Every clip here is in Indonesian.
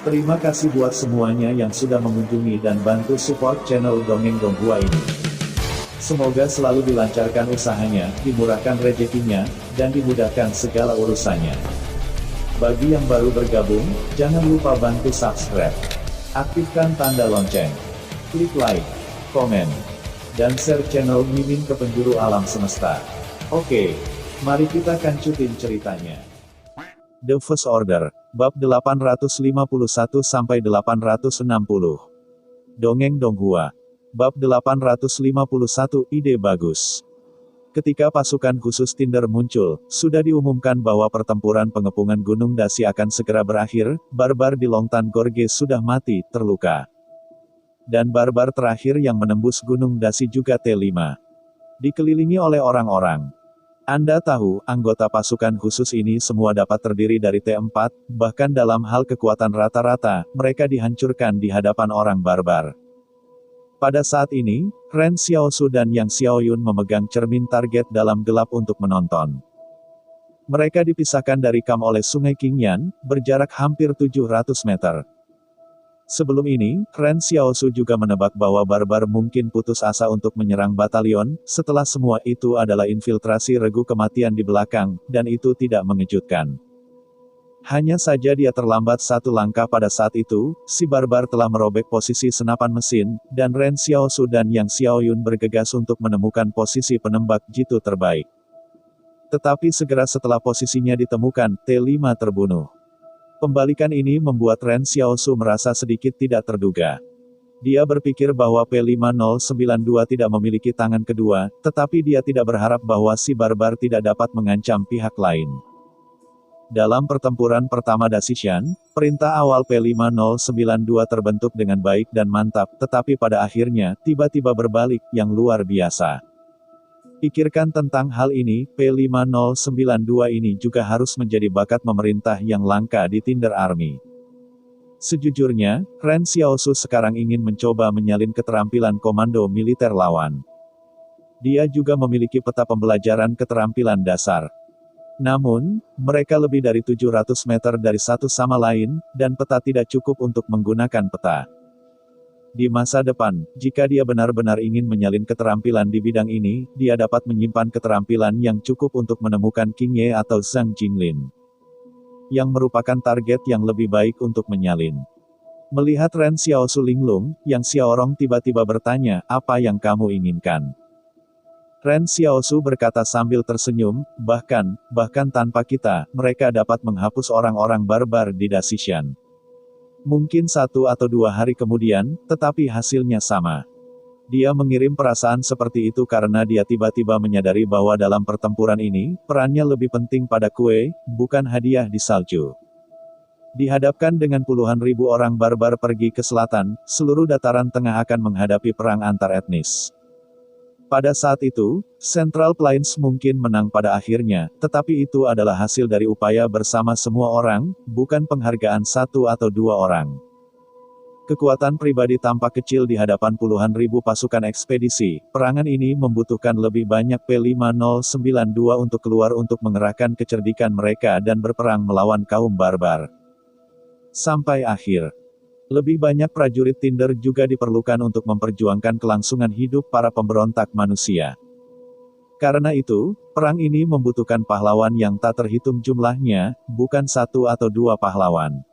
Terima kasih buat semuanya yang sudah mengunjungi dan bantu support channel Dongeng Donghua ini. Semoga selalu dilancarkan usahanya, dimurahkan rezekinya, dan dimudahkan segala urusannya. Bagi yang baru bergabung, jangan lupa bantu subscribe. Aktifkan tanda lonceng. Klik like, komen, dan share channel Mimin ke penjuru alam semesta. Oke, mari kita kancutin ceritanya. The First Order, bab 851-860. Dongeng Donghua. Bab 851, ide bagus. Ketika pasukan khusus Tinder muncul, sudah diumumkan bahwa pertempuran pengepungan Gunung Dasi akan segera berakhir, barbar di Longtan Gorge sudah mati, terluka. Dan barbar terakhir yang menembus Gunung Dasi juga T5. Dikelilingi oleh orang-orang. Anda tahu, anggota pasukan khusus ini semua dapat terdiri dari T4, bahkan dalam hal kekuatan rata-rata, mereka dihancurkan di hadapan orang barbar. Pada saat ini, Ren Xiaosu dan Yang Xiaoyun memegang cermin target dalam gelap untuk menonton. Mereka dipisahkan dari Kam oleh Sungai Qingyan, berjarak hampir 700 meter. Sebelum ini, Ren Xiaosu juga menebak bahwa barbar mungkin putus asa untuk menyerang batalion, setelah semua itu adalah infiltrasi regu kematian di belakang, dan itu tidak mengejutkan. Hanya saja dia terlambat satu langkah pada saat itu, si barbar telah merobek posisi senapan mesin, dan Ren Xiaosu dan Yang Xiaoyun bergegas untuk menemukan posisi penembak jitu terbaik. Tetapi segera setelah posisinya ditemukan, T5 terbunuh. Pembalikan ini membuat Ren Xiaosu merasa sedikit tidak terduga. Dia berpikir bahwa P5092 tidak memiliki tangan kedua, tetapi dia tidak berharap bahwa si barbar tidak dapat mengancam pihak lain. Dalam pertempuran pertama Dasishan, perintah awal P5092 terbentuk dengan baik dan mantap, tetapi pada akhirnya, tiba-tiba berbalik, yang luar biasa. Pikirkan tentang hal ini, P5092 ini juga harus menjadi bakat memerintah yang langka di Tinder Army. Sejujurnya, Ren Xiaosu sekarang ingin mencoba menyalin keterampilan komando militer lawan. Dia juga memiliki peta pembelajaran keterampilan dasar. Namun, mereka lebih dari 700 meter dari satu sama lain, dan peta tidak cukup untuk menggunakan peta. Di masa depan, jika dia benar-benar ingin menyalin keterampilan di bidang ini, dia dapat menyimpan keterampilan yang cukup untuk menemukan Qing Ye atau Zhang Jinglin, yang merupakan target yang lebih baik untuk menyalin. Melihat Ren Xiaosu linglung, Yang Xiaorong tiba-tiba bertanya, "Apa yang kamu inginkan?" Ren Xiaosu berkata sambil tersenyum, bahkan tanpa kita, mereka dapat menghapus orang-orang barbar di Dasishan. Mungkin 1 atau 2 hari kemudian, tetapi hasilnya sama. Dia mengirim perasaan seperti itu karena dia tiba-tiba menyadari bahwa dalam pertempuran ini, perannya lebih penting pada kue, bukan hadiah di salju. Dihadapkan dengan puluhan ribu orang barbar pergi ke selatan, seluruh dataran tengah akan menghadapi perang antar etnis. Pada saat itu, Central Plains mungkin menang pada akhirnya, tetapi itu adalah hasil dari upaya bersama semua orang, bukan penghargaan 1 atau 2 orang. Kekuatan pribadi tampak kecil di hadapan puluhan ribu pasukan ekspedisi. Perangan ini membutuhkan lebih banyak P5092 untuk keluar untuk mengerahkan kecerdikan mereka dan berperang melawan kaum barbar. Sampai akhir. Lebih banyak prajurit Tinder juga diperlukan untuk memperjuangkan kelangsungan hidup para pemberontak manusia. Karena itu, perang ini membutuhkan pahlawan yang tak terhitung jumlahnya, bukan 1 atau 2 pahlawan.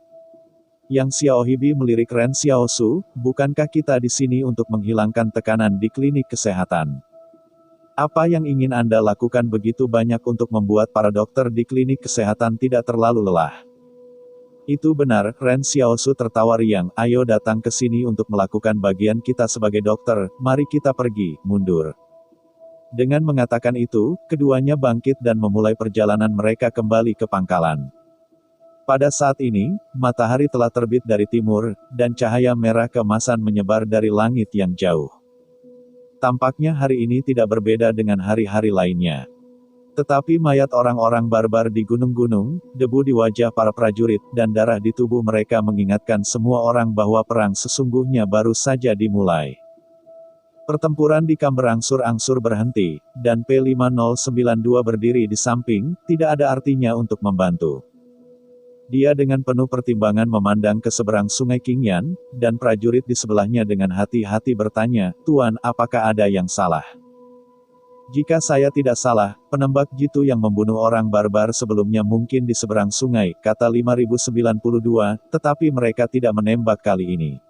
Yang Xiaohibi melirik Ren Xiaosu, bukankah kita di sini untuk menghilangkan tekanan di klinik kesehatan? Apa yang ingin Anda lakukan begitu banyak untuk membuat para dokter di klinik kesehatan tidak terlalu lelah? Itu benar, Ren Xiaosu tertawa riang, ayo datang ke sini untuk melakukan bagian kita sebagai dokter, mari kita pergi, mundur. Dengan mengatakan itu, keduanya bangkit dan memulai perjalanan mereka kembali ke pangkalan. Pada saat ini, matahari telah terbit dari timur, dan cahaya merah keemasan menyebar dari langit yang jauh. Tampaknya hari ini tidak berbeda dengan hari-hari lainnya. Tetapi mayat orang-orang barbar di gunung-gunung, debu di wajah para prajurit, dan darah di tubuh mereka mengingatkan semua orang bahwa perang sesungguhnya baru saja dimulai. Pertempuran di Kam berangsur-angsur berhenti, dan P5092 berdiri di samping, tidak ada artinya untuk membantu. Dia dengan penuh pertimbangan memandang ke seberang sungai Qingyan, dan prajurit di sebelahnya dengan hati-hati bertanya, "Tuan, apakah ada yang salah?" "Jika saya tidak salah, penembak jitu yang membunuh orang barbar sebelumnya mungkin di seberang sungai," kata 5092, "tetapi mereka tidak menembak kali ini.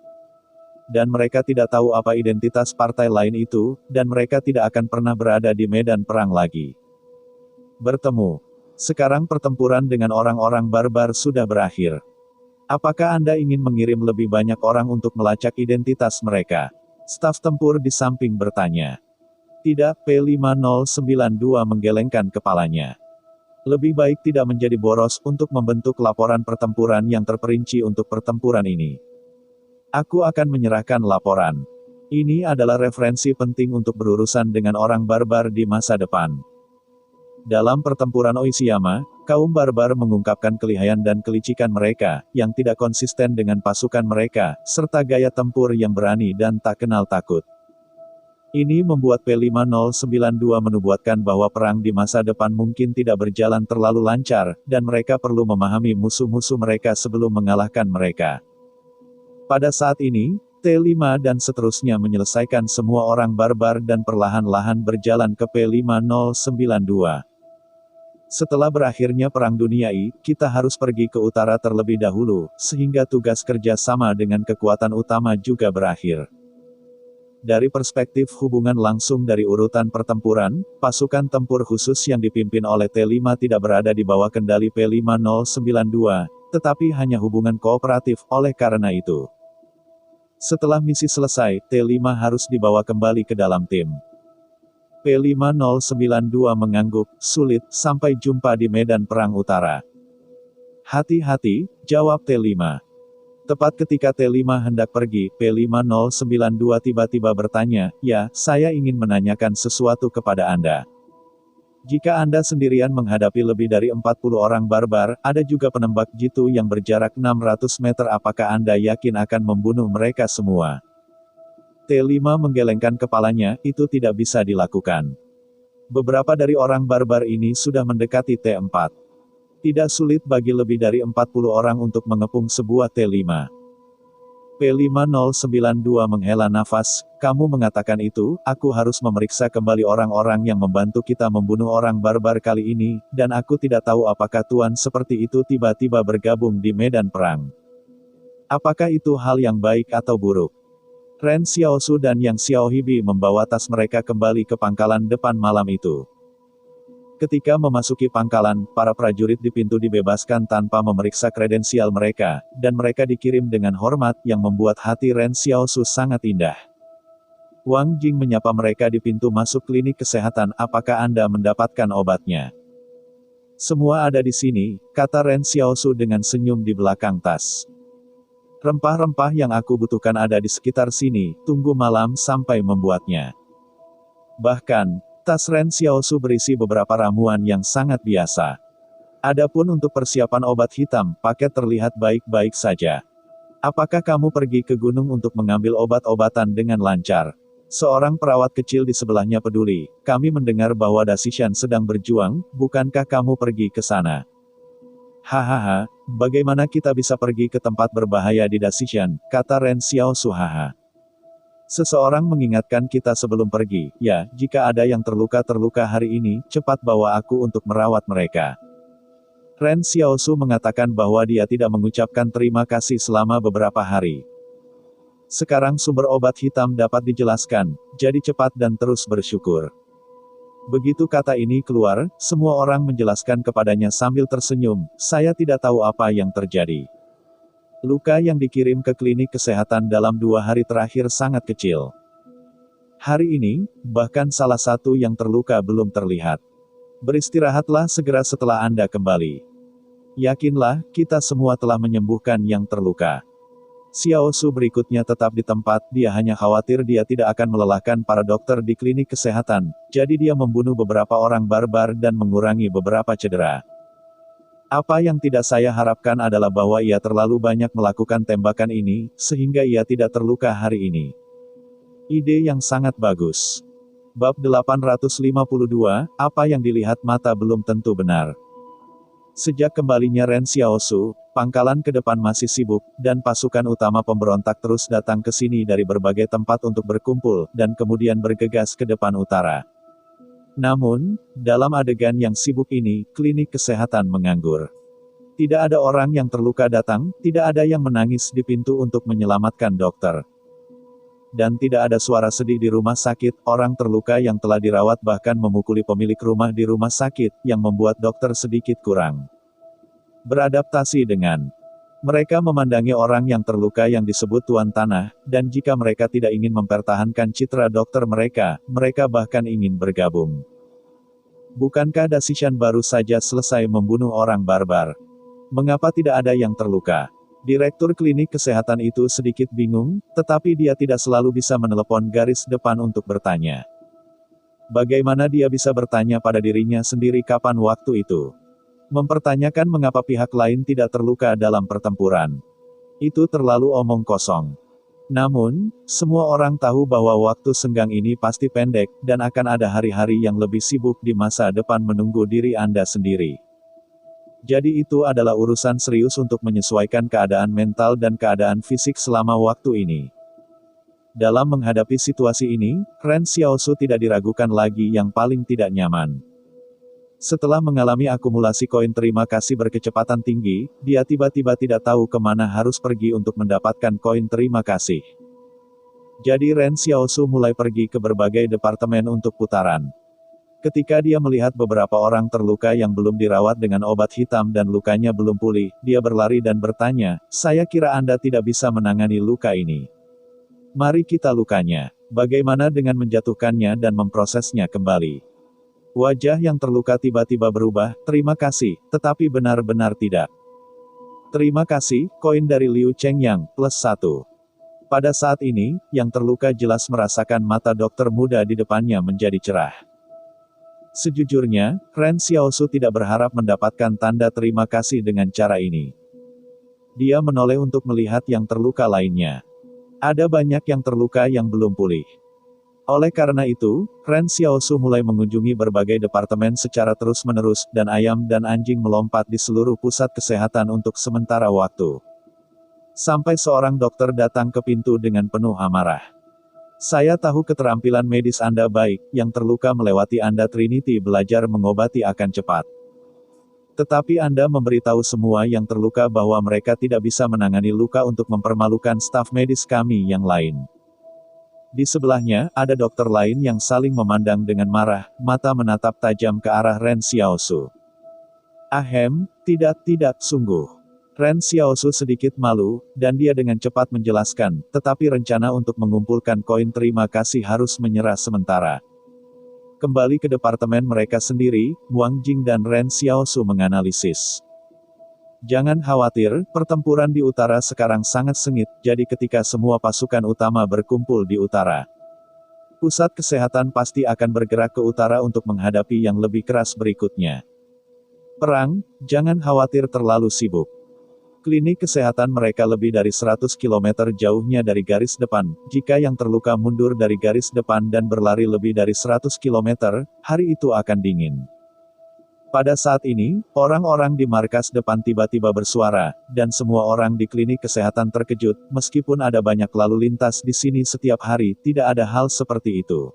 Dan mereka tidak tahu apa identitas partai lain itu, dan mereka tidak akan pernah berada di medan perang lagi. Bertemu. Sekarang pertempuran dengan orang-orang barbar sudah berakhir. Apakah Anda ingin mengirim lebih banyak orang untuk melacak identitas mereka?" Staf tempur di samping bertanya. "Tidak," P5092 menggelengkan kepalanya. "Lebih baik tidak menjadi boros untuk membentuk laporan pertempuran yang terperinci untuk pertempuran ini. Aku akan menyerahkan laporan. Ini adalah referensi penting untuk berurusan dengan orang barbar di masa depan." Dalam pertempuran Oishiyama, kaum barbar mengungkapkan kelihayan dan kelicikan mereka, yang tidak konsisten dengan pasukan mereka, serta gaya tempur yang berani dan tak kenal takut. Ini membuat P5092 menubuatkan bahwa perang di masa depan mungkin tidak berjalan terlalu lancar, dan mereka perlu memahami musuh-musuh mereka sebelum mengalahkan mereka. Pada saat ini, T5 dan seterusnya menyelesaikan semua orang barbar dan perlahan-lahan berjalan ke P5092. "Setelah berakhirnya Perang Dunia I, kita harus pergi ke utara terlebih dahulu, sehingga tugas kerja sama dengan kekuatan utama juga berakhir." Dari perspektif hubungan langsung dari urutan pertempuran, pasukan tempur khusus yang dipimpin oleh T5 tidak berada di bawah kendali P5092, tetapi hanya hubungan kooperatif. Oleh karena itu, setelah misi selesai, T5 harus dibawa kembali ke dalam tim. P5092 mengangguk, "Sulit, sampai jumpa di medan perang utara." "Hati-hati," jawab T5. Tepat ketika T5 hendak pergi, P5092 tiba-tiba bertanya, "Ya, saya ingin menanyakan sesuatu kepada Anda. Jika Anda sendirian menghadapi lebih dari 40 orang barbar, ada juga penembak jitu yang berjarak 600 meter, apakah Anda yakin akan membunuh mereka semua?" T5 menggelengkan kepalanya, "Itu tidak bisa dilakukan. Beberapa dari orang barbar ini sudah mendekati T4. Tidak sulit bagi lebih dari 40 orang untuk mengepung sebuah T5. P5092 menghela nafas, "Kamu mengatakan itu, aku harus memeriksa kembali orang-orang yang membantu kita membunuh orang barbar kali ini, dan aku tidak tahu apakah Tuan seperti itu tiba-tiba bergabung di medan perang. Apakah itu hal yang baik atau buruk?" Ren Xiaosu dan Yang Xiaohibi membawa tas mereka kembali ke pangkalan depan malam itu. Ketika memasuki pangkalan, para prajurit di pintu dibebaskan tanpa memeriksa kredensial mereka, dan mereka dikirim dengan hormat yang membuat hati Ren Xiaosu sangat indah. Wang Jing menyapa mereka di pintu masuk klinik kesehatan, "Apakah Anda mendapatkan obatnya?" "Semua ada di sini," kata Ren Xiaosu dengan senyum di belakang tas. "Rempah-rempah yang aku butuhkan ada di sekitar sini, tunggu malam sampai membuatnya." Bahkan, tas Ren Xiaosu berisi beberapa ramuan yang sangat biasa. Adapun untuk persiapan obat hitam, paket terlihat baik-baik saja. "Apakah kamu pergi ke gunung untuk mengambil obat-obatan dengan lancar?" Seorang perawat kecil di sebelahnya peduli, "Kami mendengar bahwa Dasishan sedang berjuang, bukankah kamu pergi ke sana?" "Hahaha, bagaimana kita bisa pergi ke tempat berbahaya di Dasishan," kata Ren Xiaosu. "Haha. Seseorang mengingatkan kita sebelum pergi, ya, jika ada yang terluka hari ini, cepat bawa aku untuk merawat mereka." Ren Xiaosu mengatakan bahwa dia tidak mengucapkan terima kasih selama beberapa hari. Sekarang sumber obat hitam dapat dijelaskan, jadi cepat dan terus bersyukur. Begitu kata ini keluar, semua orang menjelaskan kepadanya sambil tersenyum, "Saya tidak tahu apa yang terjadi. Luka yang dikirim ke klinik kesehatan dalam 2 hari terakhir sangat kecil. Hari ini, bahkan salah satu yang terluka belum terlihat. Beristirahatlah segera setelah Anda kembali. Yakinlah, kita semua telah menyembuhkan yang terluka." Xiaosu berikutnya tetap di tempat, dia hanya khawatir dia tidak akan melelahkan para dokter di klinik kesehatan, jadi dia membunuh beberapa orang barbar dan mengurangi beberapa cedera. Apa yang tidak saya harapkan adalah bahwa ia terlalu banyak melakukan tembakan ini, sehingga ia tidak terluka hari ini. Ide yang sangat bagus. Bab 852, apa yang dilihat mata belum tentu benar. Sejak kembalinya Ren Xiaosu, Pangkalan ke depan masih sibuk, dan pasukan utama pemberontak terus datang ke sini dari berbagai tempat untuk berkumpul, dan kemudian bergegas ke depan utara. Namun, dalam adegan yang sibuk ini, klinik kesehatan menganggur. Tidak ada orang yang terluka datang, tidak ada yang menangis di pintu untuk menyelamatkan dokter. Dan tidak ada suara sedih di rumah sakit, orang terluka yang telah dirawat bahkan memukuli pemilik rumah di rumah sakit, yang membuat dokter sedikit kurang beradaptasi dengan. Mereka memandangi orang yang terluka yang disebut Tuan Tanah, dan jika mereka tidak ingin mempertahankan citra dokter mereka, mereka bahkan ingin bergabung. Bukankah Dasishan baru saja selesai membunuh orang barbar? Mengapa tidak ada yang terluka? Direktur klinik kesehatan itu sedikit bingung, tetapi dia tidak selalu bisa menelepon garis depan untuk bertanya. Bagaimana dia bisa bertanya pada dirinya sendiri kapan waktu itu? Mempertanyakan mengapa pihak lain tidak terluka dalam pertempuran. Itu terlalu omong kosong. Namun, semua orang tahu bahwa waktu senggang ini pasti pendek, dan akan ada hari-hari yang lebih sibuk di masa depan menunggu diri Anda sendiri. Jadi itu adalah urusan serius untuk menyesuaikan keadaan mental dan keadaan fisik selama waktu ini. Dalam menghadapi situasi ini, Ren Xiaosu tidak diragukan lagi yang paling tidak nyaman. Setelah mengalami akumulasi koin terima kasih berkecepatan tinggi, dia tiba-tiba tidak tahu kemana harus pergi untuk mendapatkan koin terima kasih. Jadi Ren Xiaosu mulai pergi ke berbagai departemen untuk putaran. Ketika dia melihat beberapa orang terluka yang belum dirawat dengan obat hitam dan lukanya belum pulih, dia berlari dan bertanya, "Saya kira Anda tidak bisa menangani luka ini. Mari kita lukanya. Bagaimana dengan menjatuhkannya dan memprosesnya kembali?" Wajah yang terluka tiba-tiba berubah, "Terima kasih, tetapi benar-benar tidak." "Terima kasih, koin dari Liu Chengyang, +1. Pada saat ini, yang terluka jelas merasakan mata dokter muda di depannya menjadi cerah. Sejujurnya, Ren Xiaosu tidak berharap mendapatkan tanda terima kasih dengan cara ini. Dia menoleh untuk melihat yang terluka lainnya. Ada banyak yang terluka yang belum pulih. Oleh karena itu, Ren Xiaosu mulai mengunjungi berbagai departemen secara terus-menerus, dan ayam dan anjing melompat di seluruh pusat kesehatan untuk sementara waktu. Sampai seorang dokter datang ke pintu dengan penuh amarah. "Saya tahu keterampilan medis Anda baik, yang terluka melewati Anda Trinity belajar mengobati akan cepat. Tetapi Anda memberitahu semua yang terluka bahwa mereka tidak bisa menangani luka untuk mempermalukan staf medis kami yang lain." Di sebelahnya, ada dokter lain yang saling memandang dengan marah, mata menatap tajam ke arah Ren Xiaosu. Tidak, sungguh." Ren Xiaosu sedikit malu, dan dia dengan cepat menjelaskan, tetapi rencana untuk mengumpulkan koin terima kasih harus menyerah sementara. Kembali ke departemen mereka sendiri, Wang Jing dan Ren Xiaosu menganalisis. "Jangan khawatir, pertempuran di utara sekarang sangat sengit, jadi ketika semua pasukan utama berkumpul di utara, pusat kesehatan pasti akan bergerak ke utara untuk menghadapi yang lebih keras berikutnya. Perang, jangan khawatir terlalu sibuk. Klinik kesehatan mereka lebih dari 100 km jauhnya dari garis depan, jika yang terluka mundur dari garis depan dan berlari lebih dari 100 km, hari itu akan dingin." Pada saat ini, orang-orang di markas depan tiba-tiba bersuara, dan semua orang di klinik kesehatan terkejut, meskipun ada banyak lalu lintas di sini setiap hari, tidak ada hal seperti itu.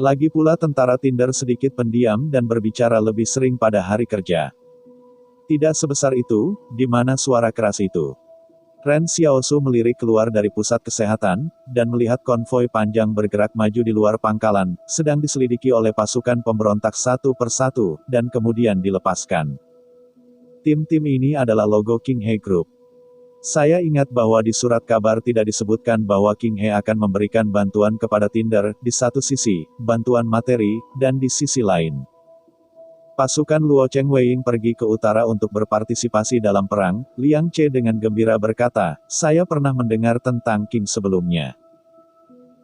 Lagi pula tentara Tinder sedikit pendiam dan berbicara lebih sering pada hari kerja. Tidak sebesar itu, di mana suara keras itu? Ren Xiaosu melirik keluar dari pusat kesehatan, dan melihat konvoi panjang bergerak maju di luar pangkalan, sedang diselidiki oleh pasukan pemberontak satu persatu, dan kemudian dilepaskan. Tim-tim ini adalah logo King He Group. Saya ingat bahwa di surat kabar tidak disebutkan bahwa King He akan memberikan bantuan kepada Tinder, di satu sisi, bantuan materi, dan di sisi lain. Pasukan Luo Cheng Weiying pergi ke utara untuk berpartisipasi dalam perang. Liang Che dengan gembira berkata, "Saya pernah mendengar tentang King sebelumnya.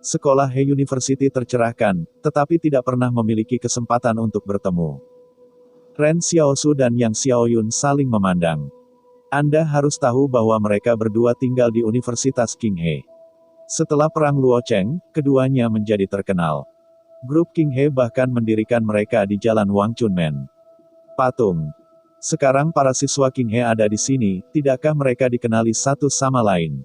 Sekolah He University tercerahkan, tetapi tidak pernah memiliki kesempatan untuk bertemu." Ren Xiaosu dan Yang Xiaoyun saling memandang. Anda harus tahu bahwa mereka berdua tinggal di Universitas King He. Setelah perang Luo Cheng, keduanya menjadi terkenal. Grup King He bahkan mendirikan mereka di Jalan Wang Chunmen. Patung Sekarang para siswa King He ada di sini, tidakkah mereka dikenali satu sama lain?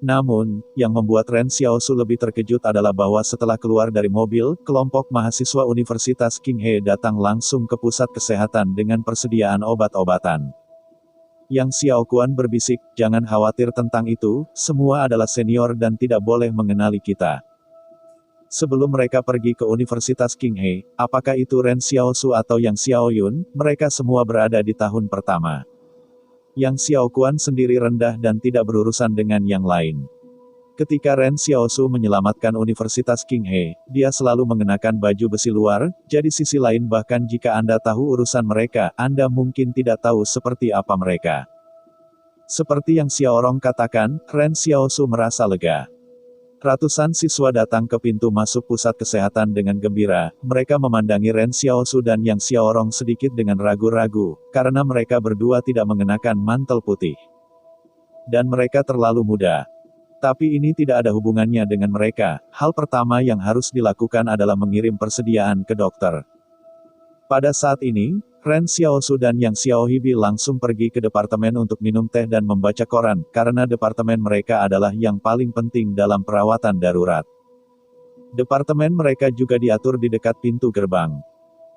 Namun, yang membuat Ren Xiaosu lebih terkejut adalah bahwa setelah keluar dari mobil, kelompok mahasiswa Universitas King He datang langsung ke pusat kesehatan dengan persediaan obat-obatan. Yang Xiao Kuan berbisik, jangan khawatir tentang itu, semua adalah senior dan tidak boleh mengenali kita. Sebelum mereka pergi ke Universitas King He, apakah itu Ren Xiaosu atau Yang Xiaoyun, mereka semua berada di tahun pertama. Yang Xiao Kuan sendiri rendah dan tidak berurusan dengan yang lain. Ketika Ren Xiaosu menyelamatkan Universitas King He, dia selalu mengenakan baju besi luar, jadi sisi lain bahkan jika Anda tahu urusan mereka, Anda mungkin tidak tahu seperti apa mereka. Seperti yang Xiaorong katakan, Ren Xiaosu merasa lega. Ratusan siswa datang ke pintu masuk pusat kesehatan dengan gembira, mereka memandangi Ren Xiaosu dan Yang Xiaorong sedikit dengan ragu-ragu, karena mereka berdua tidak mengenakan mantel putih. Dan mereka terlalu muda. Tapi ini tidak ada hubungannya dengan mereka, hal pertama yang harus dilakukan adalah mengirim persediaan ke dokter. Pada saat ini, Ren Xiaosu dan Yang Xiaohibi langsung pergi ke departemen untuk minum teh dan membaca koran, karena departemen mereka adalah yang paling penting dalam perawatan darurat. Departemen mereka juga diatur di dekat pintu gerbang.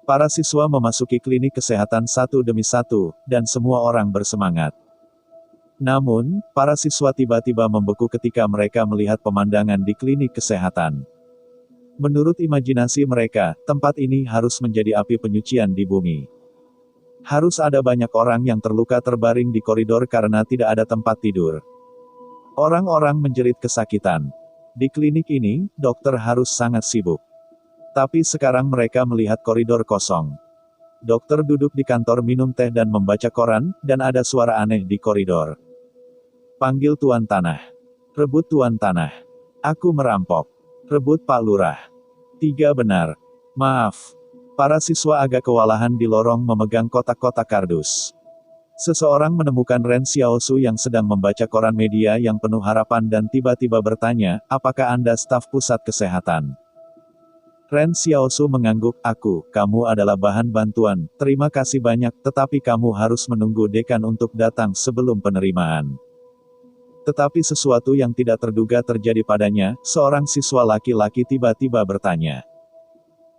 Para siswa memasuki klinik kesehatan satu demi satu, dan semua orang bersemangat. Namun, para siswa tiba-tiba membeku ketika mereka melihat pemandangan di klinik kesehatan. Menurut imajinasi mereka, tempat ini harus menjadi api penyucian di bumi. Harus ada banyak orang yang terluka terbaring di koridor karena tidak ada tempat tidur. Orang-orang menjerit kesakitan. Di klinik ini, dokter harus sangat sibuk. Tapi sekarang mereka melihat koridor kosong. Dokter duduk di kantor minum teh dan membaca koran, dan ada suara aneh di koridor. Panggil Tuan Tanah. Rebut Tuan Tanah. Aku merampok. Rebut Pak Lurah. 3 benar. Maaf. Para siswa agak kewalahan di lorong memegang kotak-kotak kardus. Seseorang menemukan Ren Xiaosu yang sedang membaca koran media yang penuh harapan dan tiba-tiba bertanya, apakah Anda staf pusat kesehatan? Ren Xiaosu mengangguk, kamu adalah bahan bantuan, terima kasih banyak, tetapi kamu harus menunggu dekan untuk datang sebelum penerimaan. Tetapi sesuatu yang tidak terduga terjadi padanya, seorang siswa laki-laki tiba-tiba bertanya.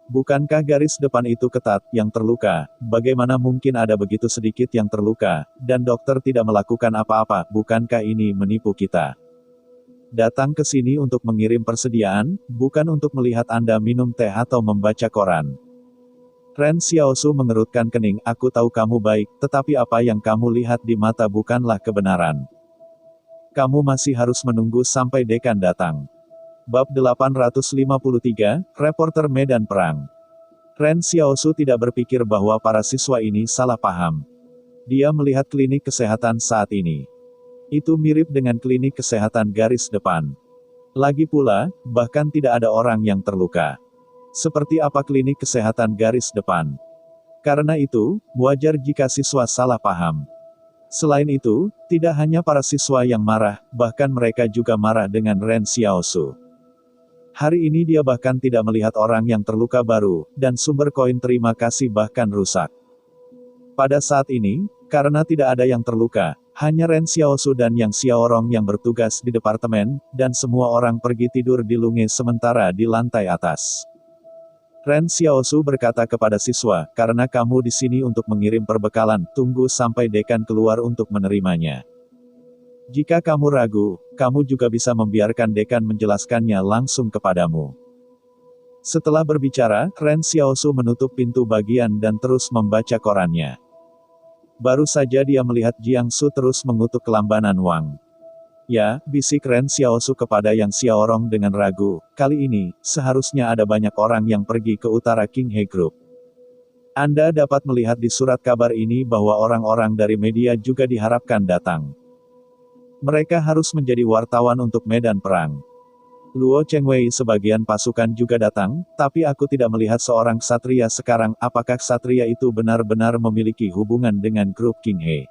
Bukankah garis depan itu ketat, yang terluka, bagaimana mungkin ada begitu sedikit yang terluka, dan dokter tidak melakukan apa-apa, bukankah ini menipu kita? Datang ke sini untuk mengirim persediaan, bukan untuk melihat Anda minum teh atau membaca koran. Ren Xiaosu mengerutkan kening, aku tahu kamu baik, tetapi apa yang kamu lihat di mata bukanlah kebenaran. Kamu masih harus menunggu sampai dekan datang. Bab 853, Reporter Medan Perang. Ren Xiaosu tidak berpikir bahwa para siswa ini salah paham. Dia melihat klinik kesehatan saat ini. Itu mirip dengan klinik kesehatan garis depan. Lagi pula, bahkan tidak ada orang yang terluka. Seperti apa klinik kesehatan garis depan? Karena itu, wajar jika siswa salah paham. Selain itu, tidak hanya para siswa yang marah, bahkan mereka juga marah dengan Ren Xiaosu. Hari ini dia bahkan tidak melihat orang yang terluka baru, dan sumber koin terima kasih bahkan rusak. Pada saat ini, karena tidak ada yang terluka, hanya Ren Xiaosu dan Yang Xiaorong yang bertugas di departemen, dan semua orang pergi tidur di lunge sementara di lantai atas. Ren Xiaosu berkata kepada siswa, karena kamu di sini untuk mengirim perbekalan, tunggu sampai dekan keluar untuk menerimanya. Jika kamu ragu, kamu juga bisa membiarkan dekan menjelaskannya langsung kepadamu. Setelah berbicara, Ren Xiaosu menutup pintu bagian dan terus membaca korannya. Baru saja dia melihat Jiangsu terus mengutuk kelambanan Wang. Ya, bisik Ren Xiaosu kepada Yang Xiaorong dengan ragu, kali ini, seharusnya ada banyak orang yang pergi ke utara King He Group. Anda dapat melihat di surat kabar ini bahwa orang-orang dari media juga diharapkan datang. Mereka harus menjadi wartawan untuk medan perang. Luo Chengwei sebagian pasukan juga datang, tapi aku tidak melihat seorang ksatria sekarang, apakah ksatria itu benar-benar memiliki hubungan dengan grup King He?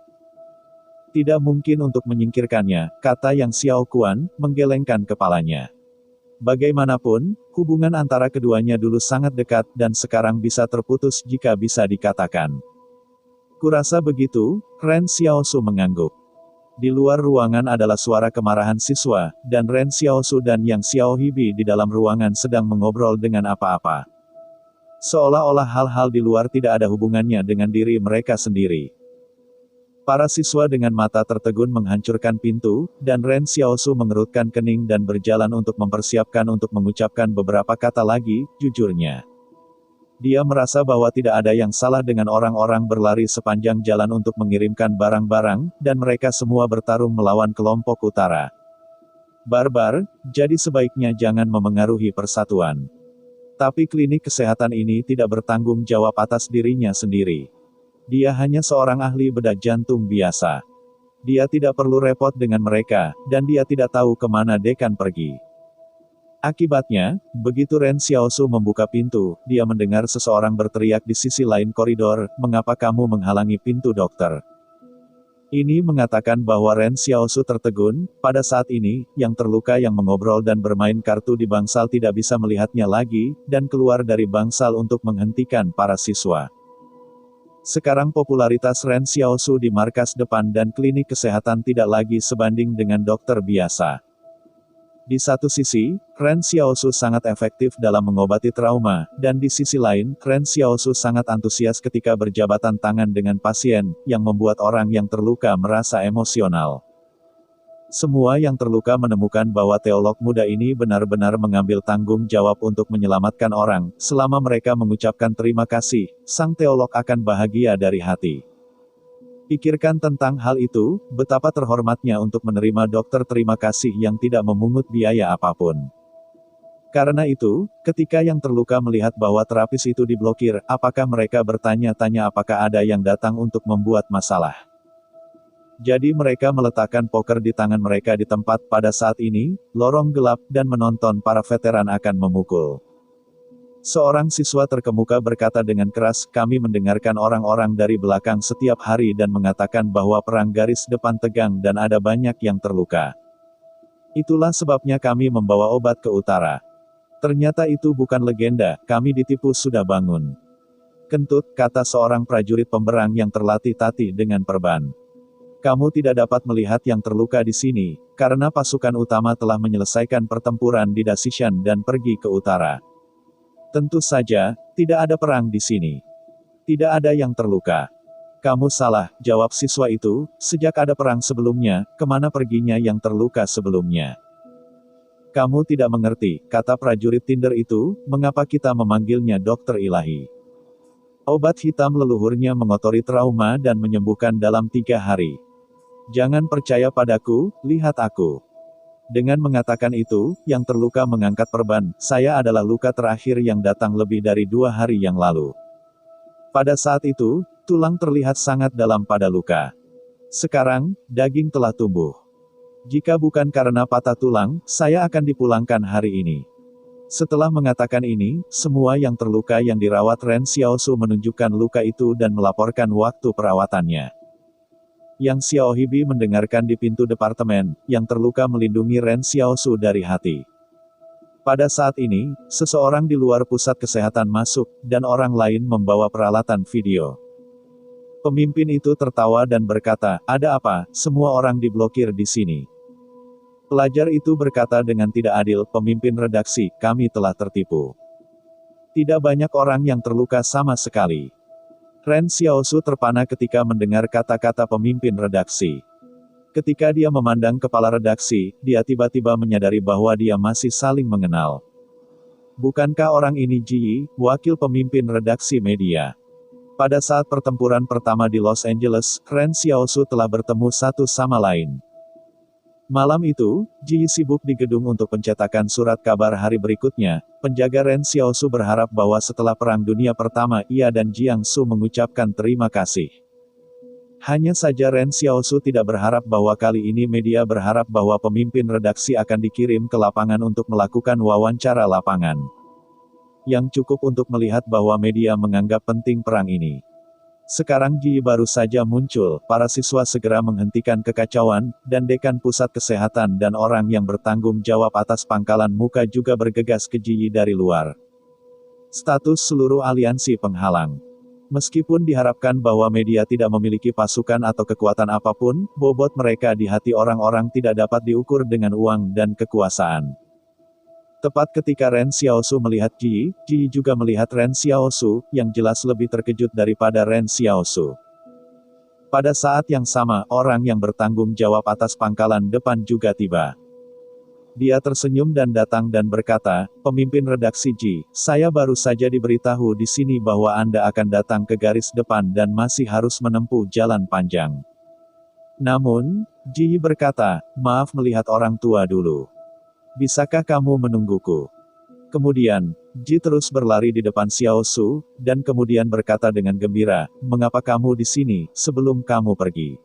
Tidak mungkin untuk menyingkirkannya, kata Yang Xiao Kuan, menggelengkan kepalanya. Bagaimanapun, hubungan antara keduanya dulu sangat dekat dan sekarang bisa terputus jika bisa dikatakan. Kurasa begitu, Ren Xiaosu mengangguk. Di luar ruangan adalah suara kemarahan siswa, dan Ren Xiaosu dan Yang Xiaohibi di dalam ruangan sedang mengobrol dengan apa-apa. Seolah-olah hal-hal di luar tidak ada hubungannya dengan diri mereka sendiri. Para siswa dengan mata tertegun menghancurkan pintu, dan Ren Xiaosu mengerutkan kening dan berjalan untuk mempersiapkan untuk mengucapkan beberapa kata lagi, jujurnya. Dia merasa bahwa tidak ada yang salah dengan orang-orang berlari sepanjang jalan untuk mengirimkan barang-barang, dan mereka semua bertarung melawan kelompok utara. Barbar, jadi sebaiknya jangan memengaruhi persatuan. Tapi klinik kesehatan ini tidak bertanggung jawab atas dirinya sendiri. Dia hanya seorang ahli bedah jantung biasa. Dia tidak perlu repot dengan mereka, dan dia tidak tahu kemana dekan pergi. Akibatnya, begitu Ren Xiaosu membuka pintu, dia mendengar seseorang berteriak di sisi lain koridor, "Mengapa kamu menghalangi pintu, dokter?" Ini mengatakan bahwa Ren Xiaosu tertegun. Pada saat ini, yang terluka yang mengobrol dan bermain kartu di bangsal tidak bisa melihatnya lagi, dan keluar dari bangsal untuk menghentikan para siswa. Sekarang popularitas Ren Xiaosu di markas depan dan klinik kesehatan tidak lagi sebanding dengan dokter biasa. Di satu sisi, Ren Xiaosu sangat efektif dalam mengobati trauma, dan di sisi lain, Ren Xiaosu sangat antusias ketika berjabatan tangan dengan pasien, yang membuat orang yang terluka merasa emosional. Semua yang terluka menemukan bahwa teolog muda ini benar-benar mengambil tanggung jawab untuk menyelamatkan orang. Selama mereka mengucapkan terima kasih, sang teolog akan bahagia dari hati. Pikirkan tentang hal itu, betapa terhormatnya untuk menerima dokter terima kasih yang tidak memungut biaya apapun. Karena itu, ketika yang terluka melihat bahwa terapis itu diblokir, apakah mereka bertanya-tanya apakah ada yang datang untuk membuat masalah? Jadi mereka meletakkan poker di tangan mereka di tempat pada saat ini, lorong gelap, dan menonton para veteran akan memukul. Seorang siswa terkemuka berkata dengan keras, "Kami mendengarkan orang-orang dari belakang setiap hari dan mengatakan bahwa perang garis depan tegang dan ada banyak yang terluka. Itulah sebabnya kami membawa obat ke utara. Ternyata itu bukan legenda, kami ditipu sudah bangun." "Kentut," kata seorang prajurit pemberang yang terlatih-tatih dengan perban. "Kamu tidak dapat melihat yang terluka di sini, karena pasukan utama telah menyelesaikan pertempuran di Dasishan dan pergi ke utara. Tentu saja, tidak ada perang di sini. Tidak ada yang terluka." "Kamu salah," jawab siswa itu, "sejak ada perang sebelumnya, kemana perginya yang terluka sebelumnya?" "Kamu tidak mengerti," kata prajurit Tinder itu, "mengapa kita memanggilnya dokter ilahi. Obat hitam leluhurnya mengotori trauma dan menyembuhkan dalam 3 hari. Jangan percaya padaku, lihat aku." Dengan mengatakan itu, yang terluka mengangkat perban, "Saya adalah luka terakhir yang datang lebih dari 2 hari yang lalu." Pada saat itu, tulang terlihat sangat dalam pada luka. Sekarang, daging telah tumbuh. "Jika bukan karena patah tulang, saya akan dipulangkan hari ini." Setelah mengatakan ini, semua yang terluka yang dirawat Ren Xiaosu menunjukkan luka itu dan melaporkan waktu perawatannya. Yang Xiaohibi mendengarkan di pintu departemen, yang terluka melindungi Ren Xiaosu dari hati. Pada saat ini, seseorang di luar pusat kesehatan masuk, dan orang lain membawa peralatan video. Pemimpin itu tertawa dan berkata, "Ada apa, semua orang diblokir di sini?" Pelajar itu berkata dengan tidak adil, "Pemimpin redaksi, kami telah tertipu. Tidak banyak orang yang terluka sama sekali." Ren Xiaosu terpana ketika mendengar kata-kata pemimpin redaksi. Ketika dia memandang kepala redaksi, dia tiba-tiba menyadari bahwa dia masih saling mengenal. Bukankah orang ini Ji Yi, wakil pemimpin redaksi media? Pada saat pertempuran pertama di Los Angeles, Ren Xiaosu telah bertemu satu sama lain. Malam itu, Ji Yi sibuk di gedung untuk pencetakan surat kabar hari berikutnya. Penjaga Ren Xiaosu berharap bahwa setelah Perang Dunia Pertama ia dan Jiang Su mengucapkan terima kasih. Hanya saja Ren Xiaosu tidak berharap bahwa kali ini media berharap bahwa pemimpin redaksi akan dikirim ke lapangan untuk melakukan wawancara lapangan. Yang cukup untuk melihat bahwa media menganggap penting perang ini. Sekarang Ji Yi baru saja muncul, para siswa segera menghentikan kekacauan, dan dekan pusat kesehatan dan orang yang bertanggung jawab atas pangkalan muka juga bergegas ke Ji Yi dari luar. Status seluruh aliansi penghalang. Meskipun diharapkan bahwa media tidak memiliki pasukan atau kekuatan apapun, bobot mereka di hati orang-orang tidak dapat diukur dengan uang dan kekuasaan. Tepat ketika Ren Xiaosu melihat Ji juga melihat Ren Xiaosu, yang jelas lebih terkejut daripada Ren Xiaosu. Pada saat yang sama, orang yang bertanggung jawab atas pangkalan depan juga tiba. Dia tersenyum dan datang dan berkata, "Pemimpin redaksi Ji, saya baru saja diberitahu di sini bahwa Anda akan datang ke garis depan dan masih harus menempuh jalan panjang." Namun, Ji berkata, "Maaf melihat orang tua dulu. Bisakah kamu menungguku?" Kemudian, Ji terus berlari di depan Xiao Su, dan kemudian berkata dengan gembira, "Mengapa kamu di sini, sebelum kamu pergi?"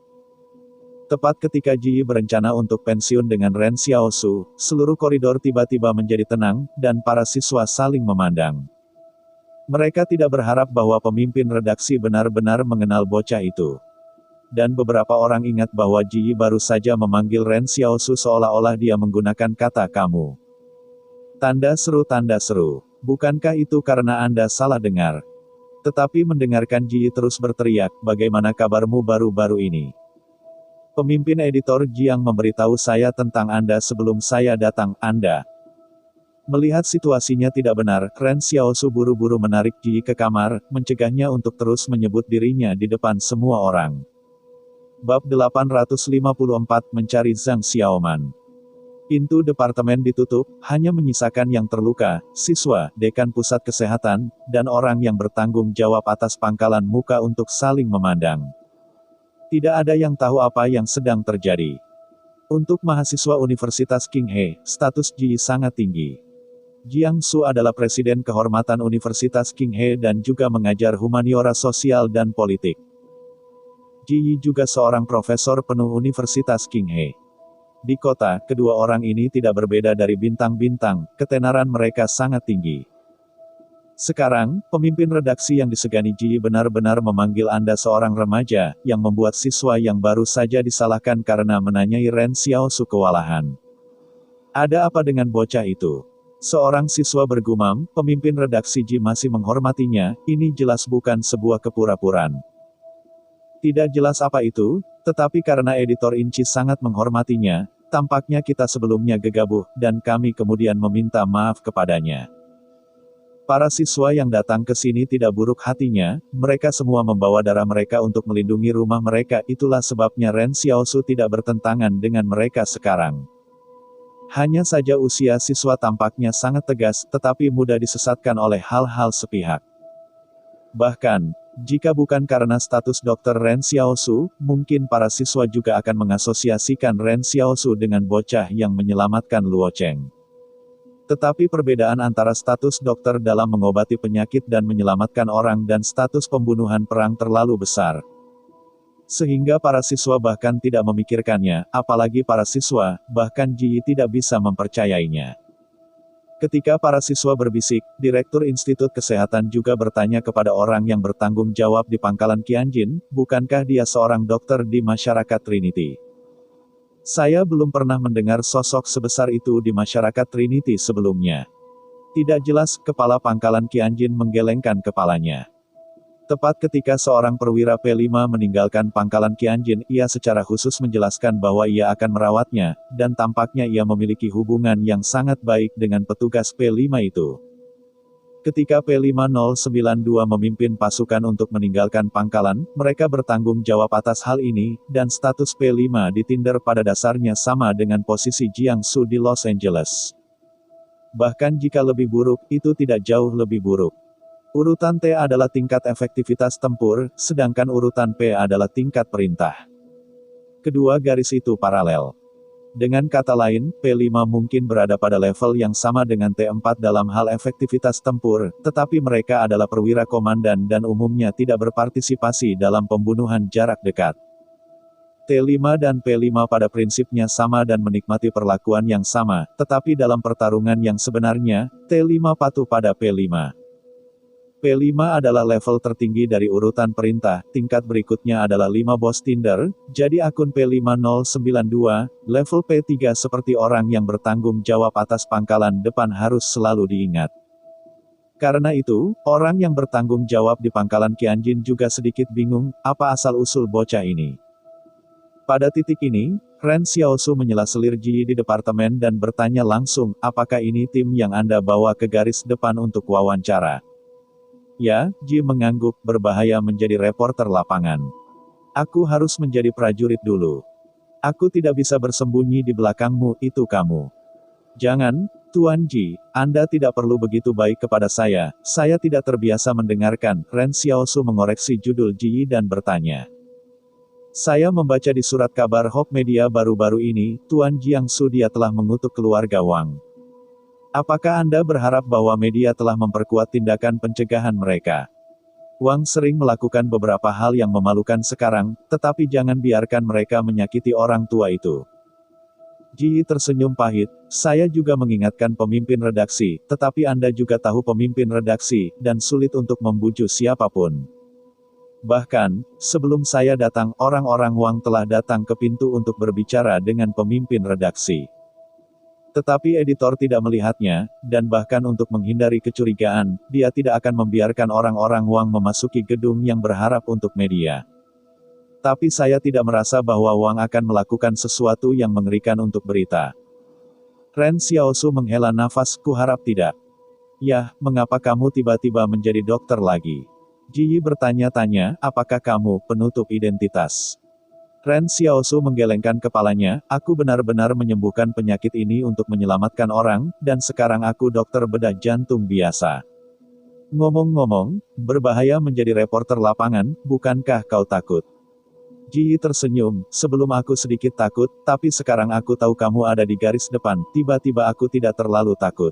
Tepat ketika Ji berencana untuk pensiun dengan Ren Xiaosu, seluruh koridor tiba-tiba menjadi tenang, dan para siswa saling memandang. Mereka tidak berharap bahwa pemimpin redaksi benar-benar mengenal bocah itu. Dan beberapa orang ingat bahwa Ji baru saja memanggil Ren Xiaosu seolah-olah dia menggunakan kata kamu. Tanda seru, bukankah itu karena Anda salah dengar? Tetapi mendengarkan Ji terus berteriak, "Bagaimana kabarmu baru-baru ini? Pemimpin editor Jiang memberitahu saya tentang Anda sebelum saya datang, Anda." Melihat situasinya tidak benar, Ren Xiaosu buru-buru menarik Ji ke kamar, mencegahnya untuk terus menyebut dirinya di depan semua orang. Bab 854 Mencari Zhang Xiaoman. Pintu departemen ditutup, hanya menyisakan yang terluka, siswa, dekan pusat kesehatan, dan orang yang bertanggung jawab atas pangkalan muka untuk saling memandang. Tidak ada yang tahu apa yang sedang terjadi. Untuk mahasiswa Universitas Qinghe, status Ji sangat tinggi. Jiang Su adalah presiden kehormatan Universitas Qinghe dan juga mengajar humaniora sosial dan politik. Ji juga seorang profesor penuh Universitas Qinghe. Di kota, kedua orang ini tidak berbeda dari bintang-bintang, ketenaran mereka sangat tinggi. Sekarang, pemimpin redaksi yang disegani Ji benar-benar memanggil Anda seorang remaja, yang membuat siswa yang baru saja disalahkan karena menanyai Ren Xiaosu kewalahan. Ada apa dengan bocah itu? Seorang siswa bergumam, pemimpin redaksi Ji masih menghormatinya, ini jelas bukan sebuah kepura-puraan. Tidak jelas apa itu, tetapi karena editor Inci sangat menghormatinya, tampaknya kita sebelumnya gegabah, dan kami kemudian meminta maaf kepadanya. Para siswa yang datang ke sini tidak buruk hatinya, mereka semua membawa darah mereka untuk melindungi rumah mereka, itulah sebabnya Ren Xiaosu tidak bertentangan dengan mereka sekarang. Hanya saja usia siswa tampaknya sangat tegas, tetapi mudah disesatkan oleh hal-hal sepihak. Bahkan, jika bukan karena status Dr. Ren Xiaosu, mungkin para siswa juga akan mengasosiasikan Ren Xiaosu dengan bocah yang menyelamatkan Luo Cheng. Tetapi perbedaan antara status dokter dalam mengobati penyakit dan menyelamatkan orang dan status pembunuhan perang terlalu besar. Sehingga para siswa bahkan tidak memikirkannya, apalagi para siswa, bahkan Ji tidak bisa mempercayainya. Ketika para siswa berbisik, Direktur Institut Kesehatan juga bertanya kepada orang yang bertanggung jawab di pangkalan Qianjin, bukankah dia seorang dokter di masyarakat Trinity? Saya belum pernah mendengar sosok sebesar itu di masyarakat Trinity sebelumnya. Tidak jelas, kepala pangkalan Qianjin menggelengkan kepalanya. Tepat ketika seorang perwira P5 meninggalkan pangkalan Qianjin, ia secara khusus menjelaskan bahwa ia akan merawatnya, dan tampaknya ia memiliki hubungan yang sangat baik dengan petugas P5 itu. Ketika P5092 memimpin pasukan untuk meninggalkan pangkalan, mereka bertanggung jawab atas hal ini, dan status P5 di Tinder pada dasarnya sama dengan posisi Jiang Su di Los Angeles. Bahkan jika lebih buruk, itu tidak jauh lebih buruk. Urutan T adalah tingkat efektivitas tempur, sedangkan urutan P adalah tingkat perintah. Kedua garis itu paralel. Dengan kata lain, P5 mungkin berada pada level yang sama dengan T4 dalam hal efektivitas tempur, tetapi mereka adalah perwira komandan dan umumnya tidak berpartisipasi dalam pembunuhan jarak dekat. T5 dan P5 pada prinsipnya sama dan menikmati perlakuan yang sama, tetapi dalam pertarungan yang sebenarnya, T5 patuh pada P5. P5 adalah level tertinggi dari urutan perintah, tingkat berikutnya adalah 5 bos Tinder, jadi akun P5092, level P3 seperti orang yang bertanggung jawab atas pangkalan depan harus selalu diingat. Karena itu, orang yang bertanggung jawab di pangkalan Qianjin juga sedikit bingung, apa asal-usul bocah ini. Pada titik ini, Ren Xiaosu menyela-selir Ji di departemen dan bertanya langsung, apakah ini tim yang Anda bawa ke garis depan untuk wawancara? Ya, Ji mengangguk, berbahaya menjadi reporter lapangan. Aku harus menjadi prajurit dulu. Aku tidak bisa bersembunyi di belakangmu, itu kamu. Jangan, Tuan Ji, Anda tidak perlu begitu baik kepada saya tidak terbiasa mendengarkan. Ren Xiaosu mengoreksi judul Ji dan bertanya. Saya membaca di surat kabar Hok Media baru-baru ini, Tuan Jiangsu dia telah mengutuk keluarga Wang. Apakah Anda berharap bahwa media telah memperkuat tindakan pencegahan mereka? Wang sering melakukan beberapa hal yang memalukan sekarang, tetapi jangan biarkan mereka menyakiti orang tua itu. Ji tersenyum pahit, saya juga mengingatkan pemimpin redaksi, tetapi Anda juga tahu pemimpin redaksi, dan sulit untuk membujuk siapapun. Bahkan, sebelum saya datang, orang-orang Wang telah datang ke pintu untuk berbicara dengan pemimpin redaksi. Tetapi editor tidak melihatnya, dan bahkan untuk menghindari kecurigaan, dia tidak akan membiarkan orang-orang Wang memasuki gedung yang berharap untuk media. Tapi saya tidak merasa bahwa Wang akan melakukan sesuatu yang mengerikan untuk berita. Ren Xiaosu menghela nafas, kuharap tidak. Yah, mengapa kamu tiba-tiba menjadi dokter lagi? Ji bertanya-tanya, apakah kamu penutup identitas? Ren Xiaosu menggelengkan kepalanya, aku benar-benar menyembuhkan penyakit ini untuk menyelamatkan orang, dan sekarang aku dokter bedah jantung biasa. Ngomong-ngomong, berbahaya menjadi reporter lapangan, bukankah kau takut? Ji tersenyum, sebelum aku sedikit takut, tapi sekarang aku tahu kamu ada di garis depan, tiba-tiba aku tidak terlalu takut.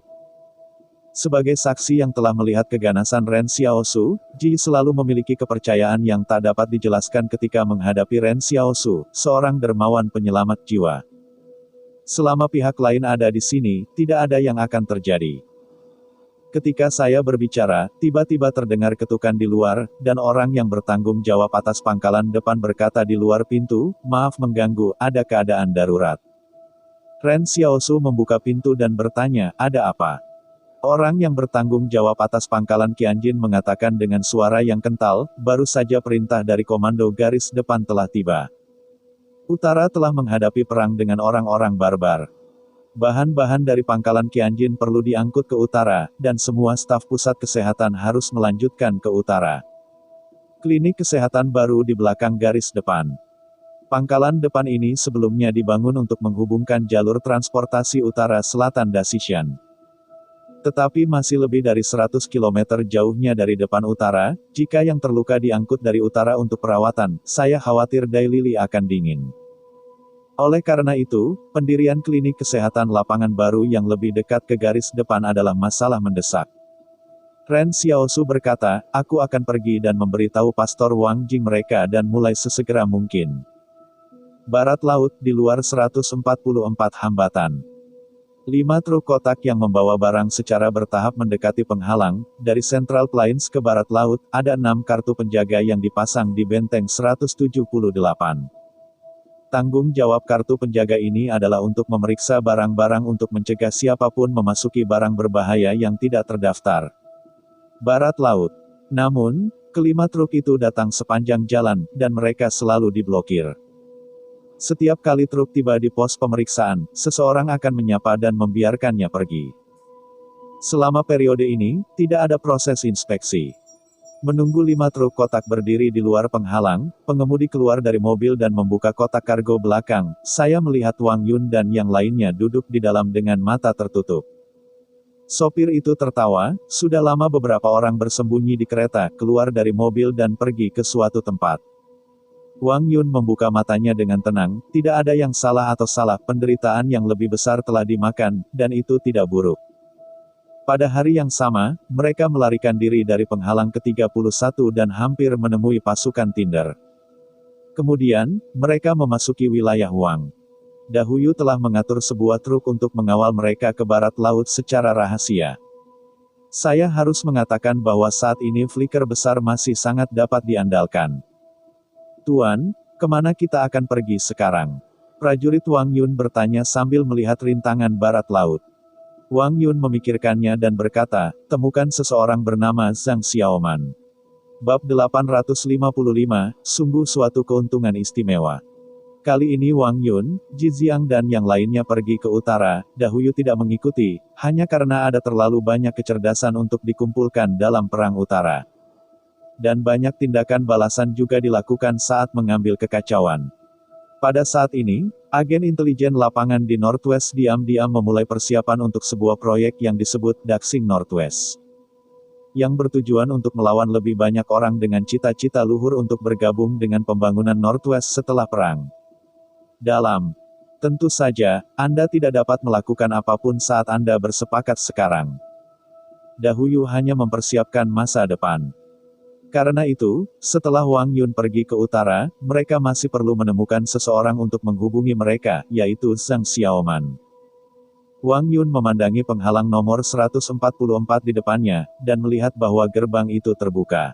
Sebagai saksi yang telah melihat keganasan Ren Xiaosu, Ji selalu memiliki kepercayaan yang tak dapat dijelaskan ketika menghadapi Ren Xiaosu, seorang dermawan penyelamat jiwa. Selama pihak lain ada di sini, tidak ada yang akan terjadi. Ketika saya berbicara, tiba-tiba terdengar ketukan di luar, dan orang yang bertanggung jawab atas pangkalan depan berkata di luar pintu, maaf mengganggu, ada keadaan darurat. Ren Xiaosu membuka pintu dan bertanya, ada apa? Orang yang bertanggung jawab atas pangkalan Qianjin mengatakan dengan suara yang kental, baru saja perintah dari komando garis depan telah tiba. Utara telah menghadapi perang dengan orang-orang barbar. Bahan-bahan dari pangkalan Qianjin perlu diangkut ke utara, dan semua staf pusat kesehatan harus melanjutkan ke utara. Klinik kesehatan baru di belakang garis depan. Pangkalan depan ini sebelumnya dibangun untuk menghubungkan jalur transportasi utara-selatan Dasishan. Tetapi masih lebih dari 100 km jauhnya dari depan utara, jika yang terluka diangkut dari utara untuk perawatan, saya khawatir Dailili akan dingin. Oleh karena itu, pendirian klinik kesehatan lapangan baru yang lebih dekat ke garis depan adalah masalah mendesak. Ren Xiaosu berkata, aku akan pergi dan memberitahu Pastor Wang Jing mereka dan mulai sesegera mungkin. Barat laut, di luar 144 hambatan. 5 truk kotak yang membawa barang secara bertahap mendekati penghalang, dari Central Plains ke barat laut, ada 6 kartu penjaga yang dipasang di benteng 178. Tanggung jawab kartu penjaga ini adalah untuk memeriksa barang-barang untuk mencegah siapapun memasuki barang berbahaya yang tidak terdaftar. Barat laut. Namun, kelima truk itu datang sepanjang jalan, dan mereka selalu diblokir. Setiap kali truk tiba di pos pemeriksaan, seseorang akan menyapa dan membiarkannya pergi. Selama periode ini, tidak ada proses inspeksi. Menunggu 5 truk kotak berdiri di luar penghalang, pengemudi keluar dari mobil dan membuka kotak kargo belakang. Saya melihat Wang Yun dan yang lainnya duduk di dalam dengan mata tertutup. Sopir itu tertawa, sudah lama beberapa orang bersembunyi di kereta, keluar dari mobil dan pergi ke suatu tempat. Wang Yun membuka matanya dengan tenang, tidak ada yang salah atau salah, penderitaan yang lebih besar telah dimakan, dan itu tidak buruk. Pada hari yang sama, mereka melarikan diri dari penghalang ke-31 dan hampir menemui pasukan Tinder. Kemudian, mereka memasuki wilayah Wang. Dahuyu telah mengatur sebuah truk untuk mengawal mereka ke barat laut secara rahasia. Saya harus mengatakan bahwa saat ini flicker besar masih sangat dapat diandalkan. Tuan, kemana kita akan pergi sekarang? Prajurit Wang Yun bertanya sambil melihat rintangan barat laut. Wang Yun memikirkannya dan berkata, temukan seseorang bernama Zhang Xiaoman. Bab 855, sungguh suatu keuntungan istimewa. Kali ini Wang Yun, Ji Xiang dan yang lainnya pergi ke utara, Dahuyu tidak mengikuti, hanya karena ada terlalu banyak kecerdasan untuk dikumpulkan dalam perang utara. Dan banyak tindakan balasan juga dilakukan saat mengambil kekacauan. Pada saat ini, agen intelijen lapangan di Northwest diam-diam memulai persiapan untuk sebuah proyek yang disebut Daxing Northwest. Yang bertujuan untuk melawan lebih banyak orang dengan cita-cita luhur untuk bergabung dengan pembangunan Northwest setelah perang. Tentu saja, Anda tidak dapat melakukan apapun saat Anda bersepakat sekarang. Dahuyu hanya mempersiapkan masa depan. Karena itu, setelah Wang Yun pergi ke utara, mereka masih perlu menemukan seseorang untuk menghubungi mereka, yaitu Zhang Xiaoman. Wang Yun memandangi penghalang nomor 144 di depannya, dan melihat bahwa gerbang itu terbuka.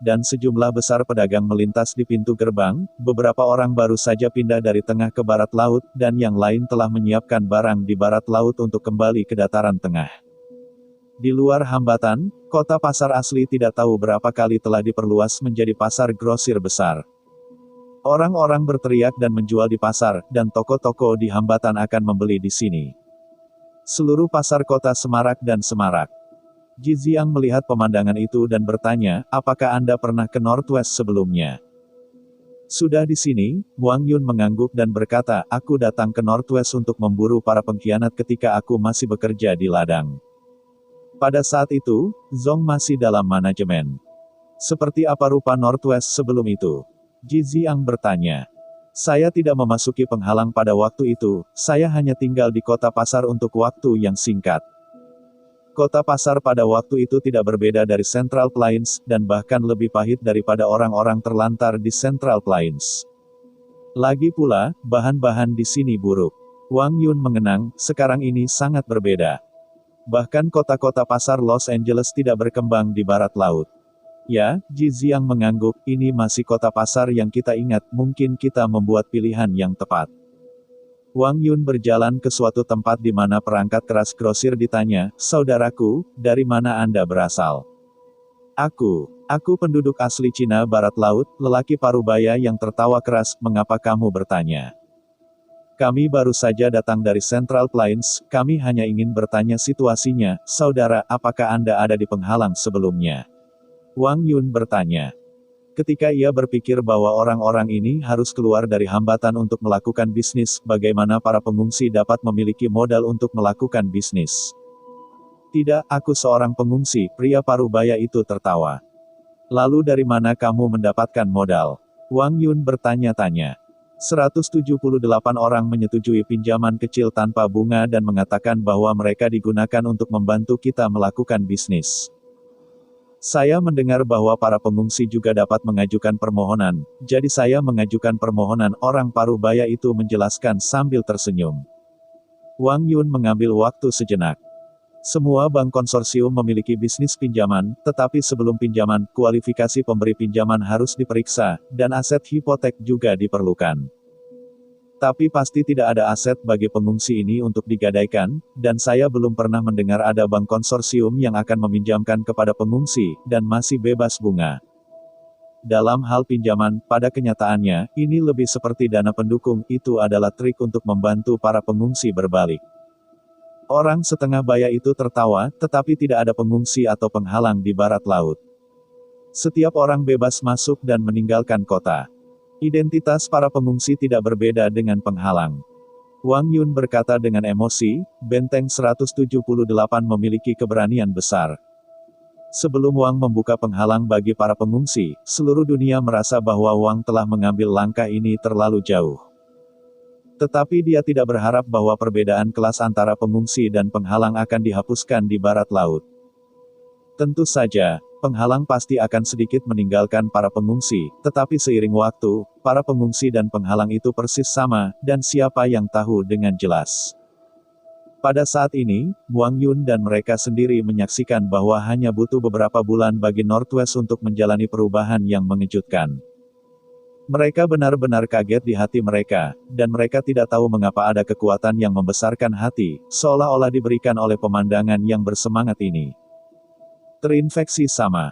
Dan sejumlah besar pedagang melintas di pintu gerbang, beberapa orang baru saja pindah dari tengah ke barat laut, dan yang lain telah menyiapkan barang di barat laut untuk kembali ke dataran tengah. Di luar hambatan, kota pasar asli tidak tahu berapa kali telah diperluas menjadi pasar grosir besar. Orang-orang berteriak dan menjual di pasar, dan toko-toko di hambatan akan membeli di sini. Seluruh pasar kota semarak dan semarak. Ji Xiang melihat pemandangan itu dan bertanya, apakah Anda pernah ke Northwest sebelumnya? Sudah di sini, Wang Yun mengangguk dan berkata, aku datang ke Northwest untuk memburu para pengkhianat ketika aku masih bekerja di ladang. Pada saat itu, Zhong masih dalam manajemen. Seperti apa rupa Northwest sebelum itu? Ji Xiang bertanya. Saya tidak memasuki penghalang pada waktu itu, saya hanya tinggal di kota pasar untuk waktu yang singkat. Kota pasar pada waktu itu tidak berbeda dari Central Plains, dan bahkan lebih pahit daripada orang-orang terlantar di Central Plains. Lagi pula, bahan-bahan di sini buruk. Wang Yun mengenang, sekarang ini sangat berbeda. Bahkan kota-kota pasar Los Angeles tidak berkembang di barat laut. Ya, Ji Xiang mengangguk, ini masih kota pasar yang kita ingat, mungkin kita membuat pilihan yang tepat. Wang Yun berjalan ke suatu tempat di mana perangkat keras grosir ditanya, saudaraku, dari mana Anda berasal? Aku penduduk asli Cina Barat Laut, lelaki parubaya yang tertawa keras, mengapa kamu bertanya? Kami baru saja datang dari Central Plains, kami hanya ingin bertanya situasinya, saudara, apakah Anda ada di penghalang sebelumnya? Wang Yun bertanya. Ketika ia berpikir bahwa orang-orang ini harus keluar dari hambatan untuk melakukan bisnis, bagaimana para pengungsi dapat memiliki modal untuk melakukan bisnis? Tidak, aku seorang pengungsi, pria parubaya itu tertawa. Lalu dari mana kamu mendapatkan modal? Wang Yun bertanya-tanya. 178 orang menyetujui pinjaman kecil tanpa bunga dan mengatakan bahwa mereka digunakan untuk membantu kita melakukan bisnis. Saya mendengar bahwa para pengungsi juga dapat mengajukan permohonan, jadi saya mengajukan permohonan, orang parubaya itu menjelaskan sambil tersenyum. Wang Yun mengambil waktu sejenak. Semua bank konsorsium memiliki bisnis pinjaman, tetapi sebelum pinjaman, kualifikasi pemberi pinjaman harus diperiksa, dan aset hipotek juga diperlukan. Tapi pasti tidak ada aset bagi pengungsi ini untuk digadaikan, dan saya belum pernah mendengar ada bank konsorsium yang akan meminjamkan kepada pengungsi, dan masih bebas bunga. Dalam hal pinjaman, pada kenyataannya, ini lebih seperti dana pendukung, itu adalah trik untuk membantu para pengungsi berbalik. Orang setengah baya itu tertawa, tetapi tidak ada pengungsi atau penghalang di barat laut. Setiap orang bebas masuk dan meninggalkan kota. Identitas para pengungsi tidak berbeda dengan penghalang. Wang Yun berkata dengan emosi, Benteng 178 memiliki keberanian besar. Sebelum Wang membuka penghalang bagi para pengungsi, seluruh dunia merasa bahwa Wang telah mengambil langkah ini terlalu jauh. Tetapi dia tidak berharap bahwa perbedaan kelas antara pengungsi dan penghalang akan dihapuskan di barat laut. Tentu saja, penghalang pasti akan sedikit meninggalkan para pengungsi, tetapi seiring waktu, para pengungsi dan penghalang itu persis sama, dan siapa yang tahu dengan jelas. Pada saat ini, Wang Yun dan mereka sendiri menyaksikan bahwa hanya butuh beberapa bulan bagi Northwest untuk menjalani perubahan yang mengejutkan. Mereka benar-benar kaget di hati mereka, dan mereka tidak tahu mengapa ada kekuatan yang membesarkan hati, seolah-olah diberikan oleh pemandangan yang bersemangat ini. Terinfeksi sama.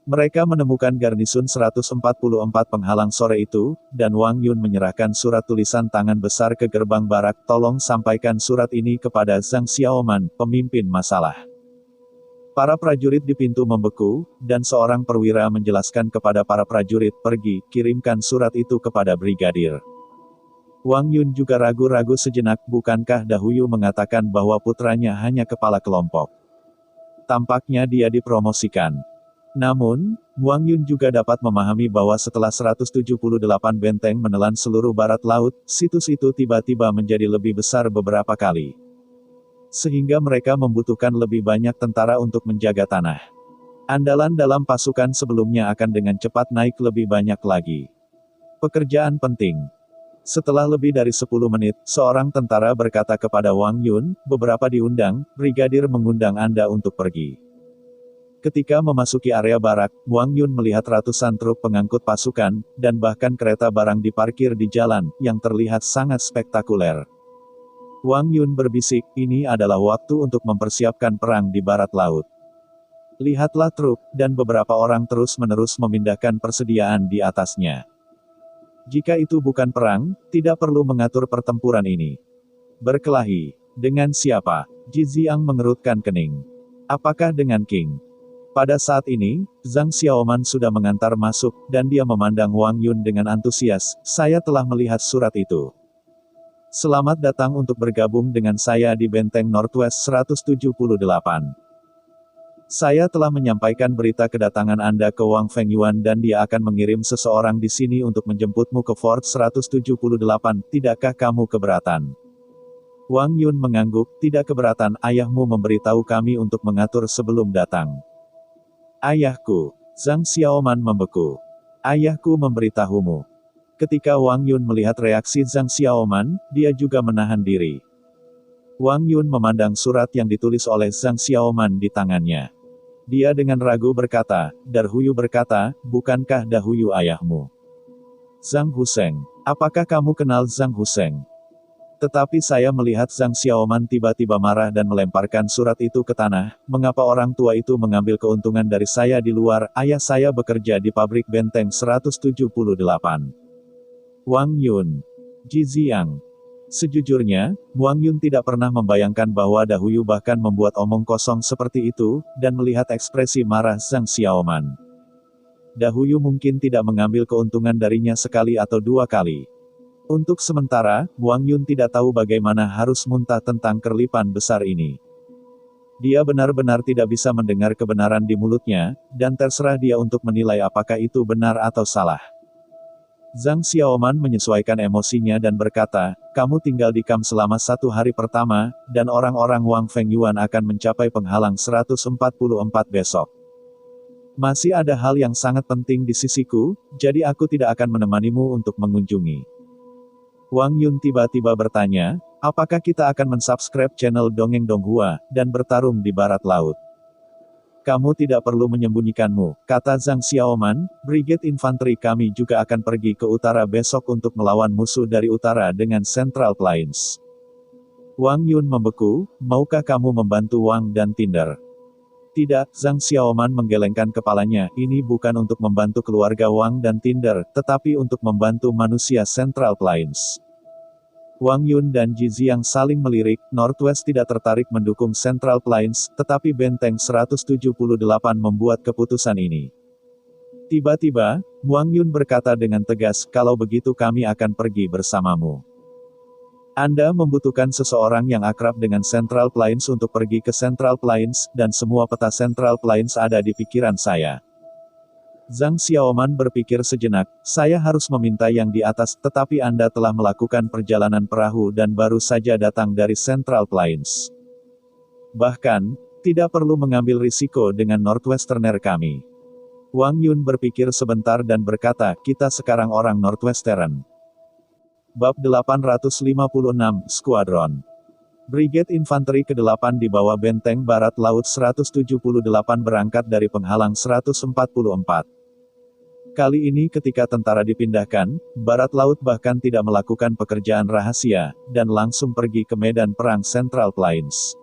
Mereka menemukan garnisun 144 penghalang sore itu, dan Wang Yun menyerahkan surat tulisan tangan besar ke gerbang barak, tolong sampaikan surat ini kepada Zhang Xiaoman, pemimpin masalah. Para prajurit di pintu membeku, dan seorang perwira menjelaskan kepada para prajurit, pergi, kirimkan surat itu kepada brigadir. Wang Yun juga ragu-ragu sejenak, bukankah Dahuyu mengatakan bahwa putranya hanya kepala kelompok? Tampaknya dia dipromosikan. Namun, Wang Yun juga dapat memahami bahwa setelah 178 benteng menelan seluruh barat laut, situs itu tiba-tiba menjadi lebih besar beberapa kali. Sehingga mereka membutuhkan lebih banyak tentara untuk menjaga tanah. Andalan dalam pasukan sebelumnya akan dengan cepat naik lebih banyak lagi. Pekerjaan penting. Setelah lebih dari 10 menit, seorang tentara berkata kepada Wang Yun, beberapa diundang, brigadir mengundang Anda untuk pergi. Ketika memasuki area barak, Wang Yun melihat ratusan truk pengangkut pasukan, dan bahkan kereta barang diparkir di jalan, yang terlihat sangat spektakuler. Wang Yun berbisik, ini adalah waktu untuk mempersiapkan perang di barat laut. Lihatlah truk, dan beberapa orang terus-menerus memindahkan persediaan di atasnya. Jika itu bukan perang, tidak perlu mengatur pertempuran ini. Berkelahi. Dengan siapa? Ji Ziang mengerutkan kening. Apakah dengan King? Pada saat ini, Zhang Xiaoman sudah mengantar masuk, dan dia memandang Wang Yun dengan antusias, saya telah melihat surat itu. Selamat datang untuk bergabung dengan saya di Benteng Northwest 178. Saya telah menyampaikan berita kedatangan Anda ke Wang Fengyuan dan dia akan mengirim seseorang di sini untuk menjemputmu ke Fort 178, tidakkah kamu keberatan? Wang Yun mengangguk, tidak keberatan, ayahmu memberitahu kami untuk mengatur sebelum datang. Ayahku, Zhang Xiaoman membeku. Ayahku memberitahumu. Ketika Wang Yun melihat reaksi Zhang Xiaoman, dia juga menahan diri. Wang Yun memandang surat yang ditulis oleh Zhang Xiaoman di tangannya. Dia dengan ragu berkata, Dahuyu berkata, bukankah Dahuyu ayahmu? Zhang Husheng. Apakah kamu kenal Zhang Husheng? Tetapi saya melihat Zhang Xiaoman tiba-tiba marah dan melemparkan surat itu ke tanah, mengapa orang tua itu mengambil keuntungan dari saya di luar, ayah saya bekerja di pabrik benteng 178. Wang Yun. Ji Ziang. Sejujurnya, Wang Yun tidak pernah membayangkan bahwa Dahuyu bahkan membuat omong kosong seperti itu, dan melihat ekspresi marah Zhang Xiaoman. Dahuyu mungkin tidak mengambil keuntungan darinya sekali atau dua kali. Untuk sementara, Wang Yun tidak tahu bagaimana harus muntah tentang kerlipan besar ini. Dia benar-benar tidak bisa mendengar kebenaran di mulutnya, dan terserah dia untuk menilai apakah itu benar atau salah. Zhang Xiaoman menyesuaikan emosinya dan berkata, kamu tinggal di kamp selama 1 hari pertama, dan orang-orang Wang Fengyuan akan mencapai penghalang 144 besok. Masih ada hal yang sangat penting di sisiku, jadi aku tidak akan menemanimu untuk mengunjungi. Wang Yun tiba-tiba bertanya, apakah kita akan mensubscribe channel Dongeng Donghua, dan bertarung di barat laut? Kamu tidak perlu menyembunyikanmu, kata Zhang Xiaoman, Brigade Infanteri kami juga akan pergi ke utara besok untuk melawan musuh dari utara dengan Central Plains. Wang Yun membeku, maukah kamu membantu Wang dan Tinder? Tidak, Zhang Xiaoman menggelengkan kepalanya, ini bukan untuk membantu keluarga Wang dan Tinder, tetapi untuk membantu manusia Central Plains. Wang Yun dan Ji Ziang saling melirik, Northwest tidak tertarik mendukung Central Plains, tetapi Benteng 178 membuat keputusan ini. Tiba-tiba, Wang Yun berkata dengan tegas, kalau begitu kami akan pergi bersamamu. Anda membutuhkan seseorang yang akrab dengan Central Plains untuk pergi ke Central Plains, dan semua peta Central Plains ada di pikiran saya. Zhang Xiaoman berpikir sejenak, saya harus meminta yang di atas, tetapi Anda telah melakukan perjalanan perahu dan baru saja datang dari Central Plains. Bahkan, tidak perlu mengambil risiko dengan Northwesterner kami. Wang Yun berpikir sebentar dan berkata, kita sekarang orang Northwestern. Bab 856, Squadron. Brigade Infanteri ke-8 di bawah Benteng Barat Laut 178 berangkat dari penghalang 144. Kali ini ketika tentara dipindahkan, Barat Laut bahkan tidak melakukan pekerjaan rahasia, dan langsung pergi ke medan perang Central Plains.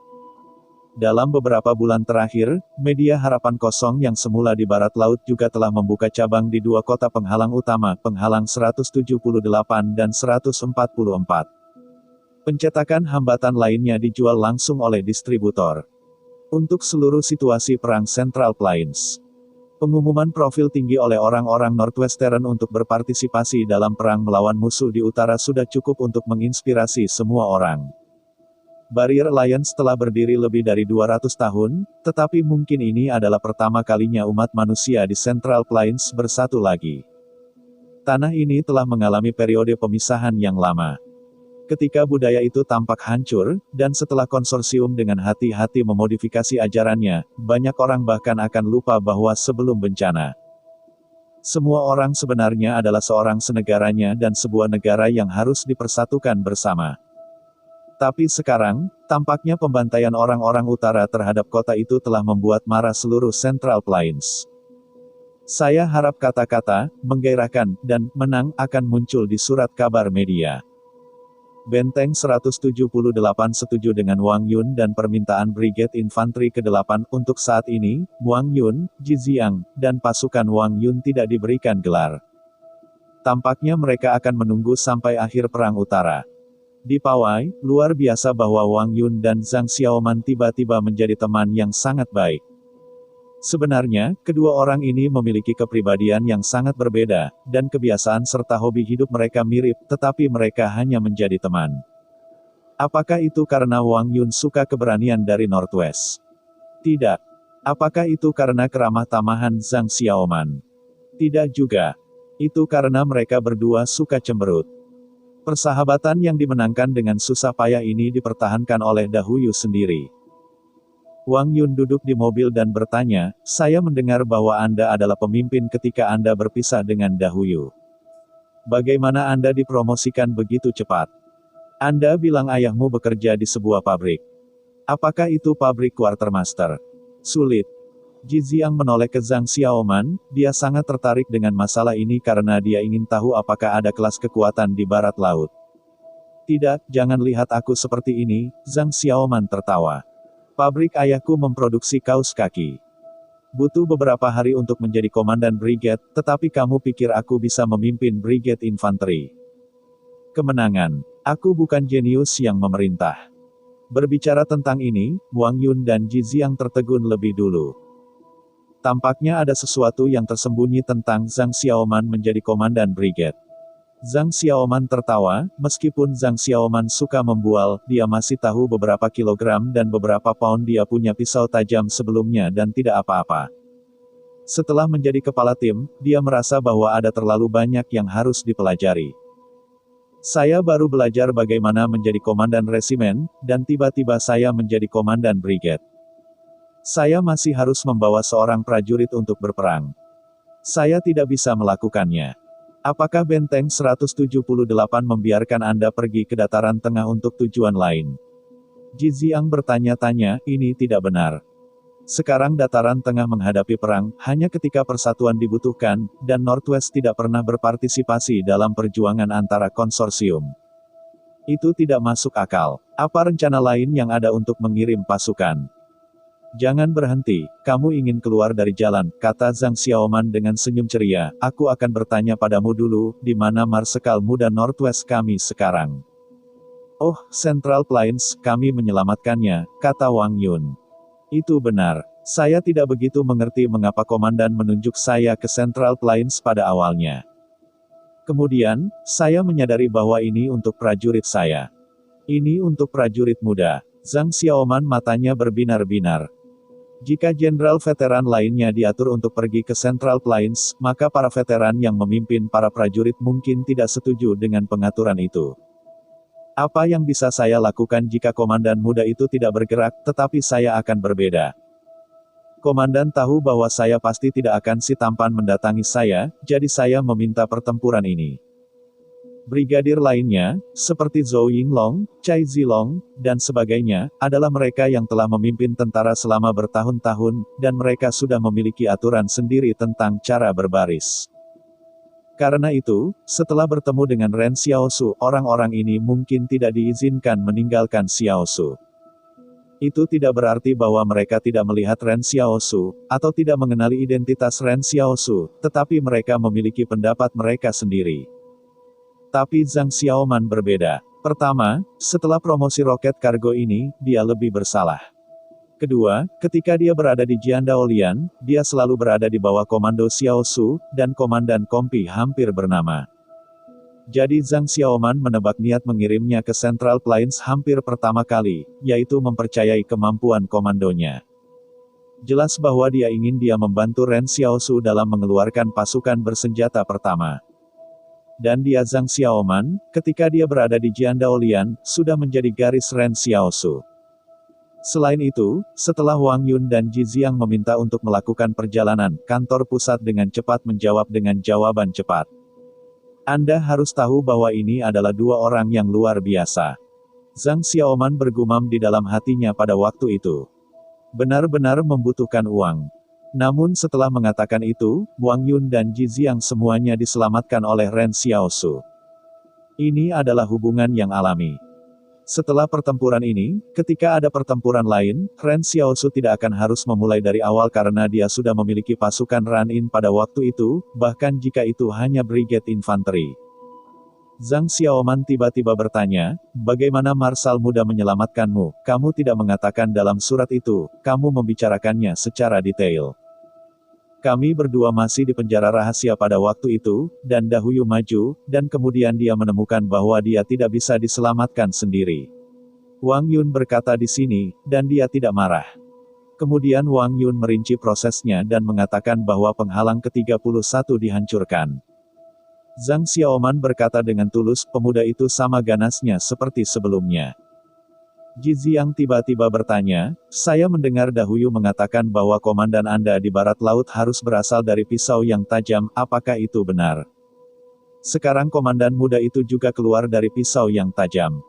Dalam beberapa bulan terakhir, media Harapan Kosong yang semula di Barat Laut juga telah membuka cabang di dua kota penghalang utama, Penghalang 178 dan 144. Pencetakan hambatan lainnya dijual langsung oleh distributor. Untuk seluruh situasi perang Central Plains, pengumuman profil tinggi oleh orang-orang Northwestern untuk berpartisipasi dalam perang melawan musuh di utara sudah cukup untuk menginspirasi semua orang. Barrier Alliance telah berdiri lebih dari 200 tahun, tetapi mungkin ini adalah pertama kalinya umat manusia di Central Plains bersatu lagi. Tanah ini telah mengalami periode pemisahan yang lama. Ketika budaya itu tampak hancur, dan setelah konsorsium dengan hati-hati memodifikasi ajarannya, banyak orang bahkan akan lupa bahwa sebelum bencana, semua orang sebenarnya adalah seorang senegaranya dan sebuah negara yang harus dipersatukan bersama. Tapi sekarang, tampaknya pembantaian orang-orang utara terhadap kota itu telah membuat marah seluruh Central Plains. Saya harap kata-kata, menggairahkan, dan menang akan muncul di surat kabar media. Benteng 178 setuju dengan Wang Yun dan permintaan Brigade Infanteri ke-8 untuk saat ini, Wang Yun, Ji Ziang, dan pasukan Wang Yun tidak diberikan gelar. Tampaknya mereka akan menunggu sampai akhir Perang Utara. Di Pawai, luar biasa bahwa Wang Yun dan Zhang Xiaoman tiba-tiba menjadi teman yang sangat baik. Sebenarnya, kedua orang ini memiliki kepribadian yang sangat berbeda, dan kebiasaan serta hobi hidup mereka mirip, tetapi mereka hanya menjadi teman. Apakah itu karena Wang Yun suka keberanian dari Northwest? Tidak. Apakah itu karena keramah tamahan Zhang Xiaoman? Tidak juga. Itu karena mereka berdua suka cemberut. Persahabatan yang dimenangkan dengan susah payah ini dipertahankan oleh Dahuyu sendiri. Wang Yun duduk di mobil dan bertanya, "Saya mendengar bahwa Anda adalah pemimpin ketika Anda berpisah dengan Dahuyu. Bagaimana Anda dipromosikan begitu cepat? Anda bilang ayahmu bekerja di sebuah pabrik. Apakah itu pabrik quartermaster?" Sulit. Ji Ziang menoleh ke Zhang Xiaoman, dia sangat tertarik dengan masalah ini karena dia ingin tahu apakah ada kelas kekuatan di Barat Laut. "Tidak, jangan lihat aku seperti ini," Zhang Xiaoman tertawa. "Pabrik ayahku memproduksi kaos kaki. Butuh beberapa hari untuk menjadi komandan brigade, tetapi kamu pikir aku bisa memimpin brigade infanteri? Kemenangan. Aku bukan jenius yang memerintah." Berbicara tentang ini, Wang Yun dan Ji Ziang tertegun lebih dulu. Tampaknya ada sesuatu yang tersembunyi tentang Zhang Xiaoman menjadi komandan brigade. Zhang Xiaoman tertawa, meskipun Zhang Xiaoman suka membual, dia masih tahu beberapa kilogram dan beberapa pound dia punya pisau tajam sebelumnya dan tidak apa-apa. Setelah menjadi kepala tim, dia merasa bahwa ada terlalu banyak yang harus dipelajari. "Saya baru belajar bagaimana menjadi komandan resimen, dan tiba-tiba saya menjadi komandan brigade. Saya masih harus membawa seorang prajurit untuk berperang. Saya tidak bisa melakukannya. Apakah Benteng 178 membiarkan Anda pergi ke dataran tengah untuk tujuan lain?" Ji Ziang bertanya-tanya, "Ini tidak benar. Sekarang dataran tengah menghadapi perang, hanya ketika persatuan dibutuhkan, dan Northwest tidak pernah berpartisipasi dalam perjuangan antara konsorsium. Itu tidak masuk akal. Apa rencana lain yang ada untuk mengirim pasukan?" "Jangan berhenti, kamu ingin keluar dari jalan," kata Zhang Xiaoman dengan senyum ceria. "Aku akan bertanya padamu dulu, di mana Marsekal Muda Northwest kami sekarang?" "Oh, Central Plains, kami menyelamatkannya," kata Wang Yun. "Itu benar. Saya tidak begitu mengerti mengapa komandan menunjuk saya ke Central Plains pada awalnya. Kemudian, saya menyadari bahwa ini untuk prajurit saya. Ini untuk prajurit muda." Zhang Xiaoman matanya berbinar-binar. Jika jenderal veteran lainnya diatur untuk pergi ke Central Plains, maka para veteran yang memimpin para prajurit mungkin tidak setuju dengan pengaturan itu. "Apa yang bisa saya lakukan jika komandan muda itu tidak bergerak, tetapi saya akan berbeda? Komandan tahu bahwa saya pasti tidak akan si tampan mendatangi saya, jadi saya meminta pertempuran ini." Brigadir lainnya, seperti Zhou Yinglong, Cai Zilong, dan sebagainya, adalah mereka yang telah memimpin tentara selama bertahun-tahun, dan mereka sudah memiliki aturan sendiri tentang cara berbaris. Karena itu, setelah bertemu dengan Ren Xiaosu, orang-orang ini mungkin tidak diizinkan meninggalkan Xiaosu. Itu tidak berarti bahwa mereka tidak melihat Ren Xiaosu, atau tidak mengenali identitas Ren Xiaosu, tetapi mereka memiliki pendapat mereka sendiri. Tapi Zhang Xiaoman berbeda. Pertama, setelah promosi roket kargo ini, dia lebih bersalah. Kedua, ketika dia berada di Jiandaolian, dia selalu berada di bawah komando Xiaosu, dan komandan kompi hampir bernama. Jadi Zhang Xiaoman menebak niat mengirimnya ke Central Plains hampir pertama kali, yaitu mempercayai kemampuan komandonya. Jelas bahwa dia ingin membantu Ren Xiaosu dalam mengeluarkan pasukan bersenjata pertama. Dan dia Zhang Xiaoman, ketika dia berada di Jiandaolian, sudah menjadi garis Ren Xiaosu. Selain itu, setelah Wang Yun dan Ji Xiang meminta untuk melakukan perjalanan, kantor pusat dengan cepat menjawab dengan jawaban cepat. Anda harus tahu bahwa ini adalah dua orang yang luar biasa. Zhang Xiaoman bergumam di dalam hatinya pada waktu itu. Benar-benar membutuhkan uang. Namun setelah mengatakan itu, Wang Yun dan Ji Xiang semuanya diselamatkan oleh Ren Xiaosu. Ini adalah hubungan yang alami. Setelah pertempuran ini, ketika ada pertempuran lain, Ren Xiaosu tidak akan harus memulai dari awal karena dia sudah memiliki pasukan run-in pada waktu itu, bahkan jika itu hanya brigade infanteri. Zhang Xiaoman tiba-tiba bertanya, bagaimana Marsal muda menyelamatkanmu? Kamu tidak mengatakan dalam surat itu, kamu membicarakannya secara detail. Kami berdua masih di penjara rahasia pada waktu itu, dan Dahuyu maju, dan kemudian dia menemukan bahwa dia tidak bisa diselamatkan sendiri. Wang Yun berkata di sini, dan dia tidak marah. Kemudian Wang Yun merinci prosesnya dan mengatakan bahwa penghalang ke-31 dihancurkan. Zhang Xiaoman berkata dengan tulus, pemuda itu sama ganasnya seperti sebelumnya. Ji Xiang tiba-tiba bertanya, saya mendengar Dahuyu mengatakan bahwa komandan Anda di barat laut harus berasal dari pisau yang tajam, apakah itu benar? Sekarang komandan muda itu juga keluar dari pisau yang tajam.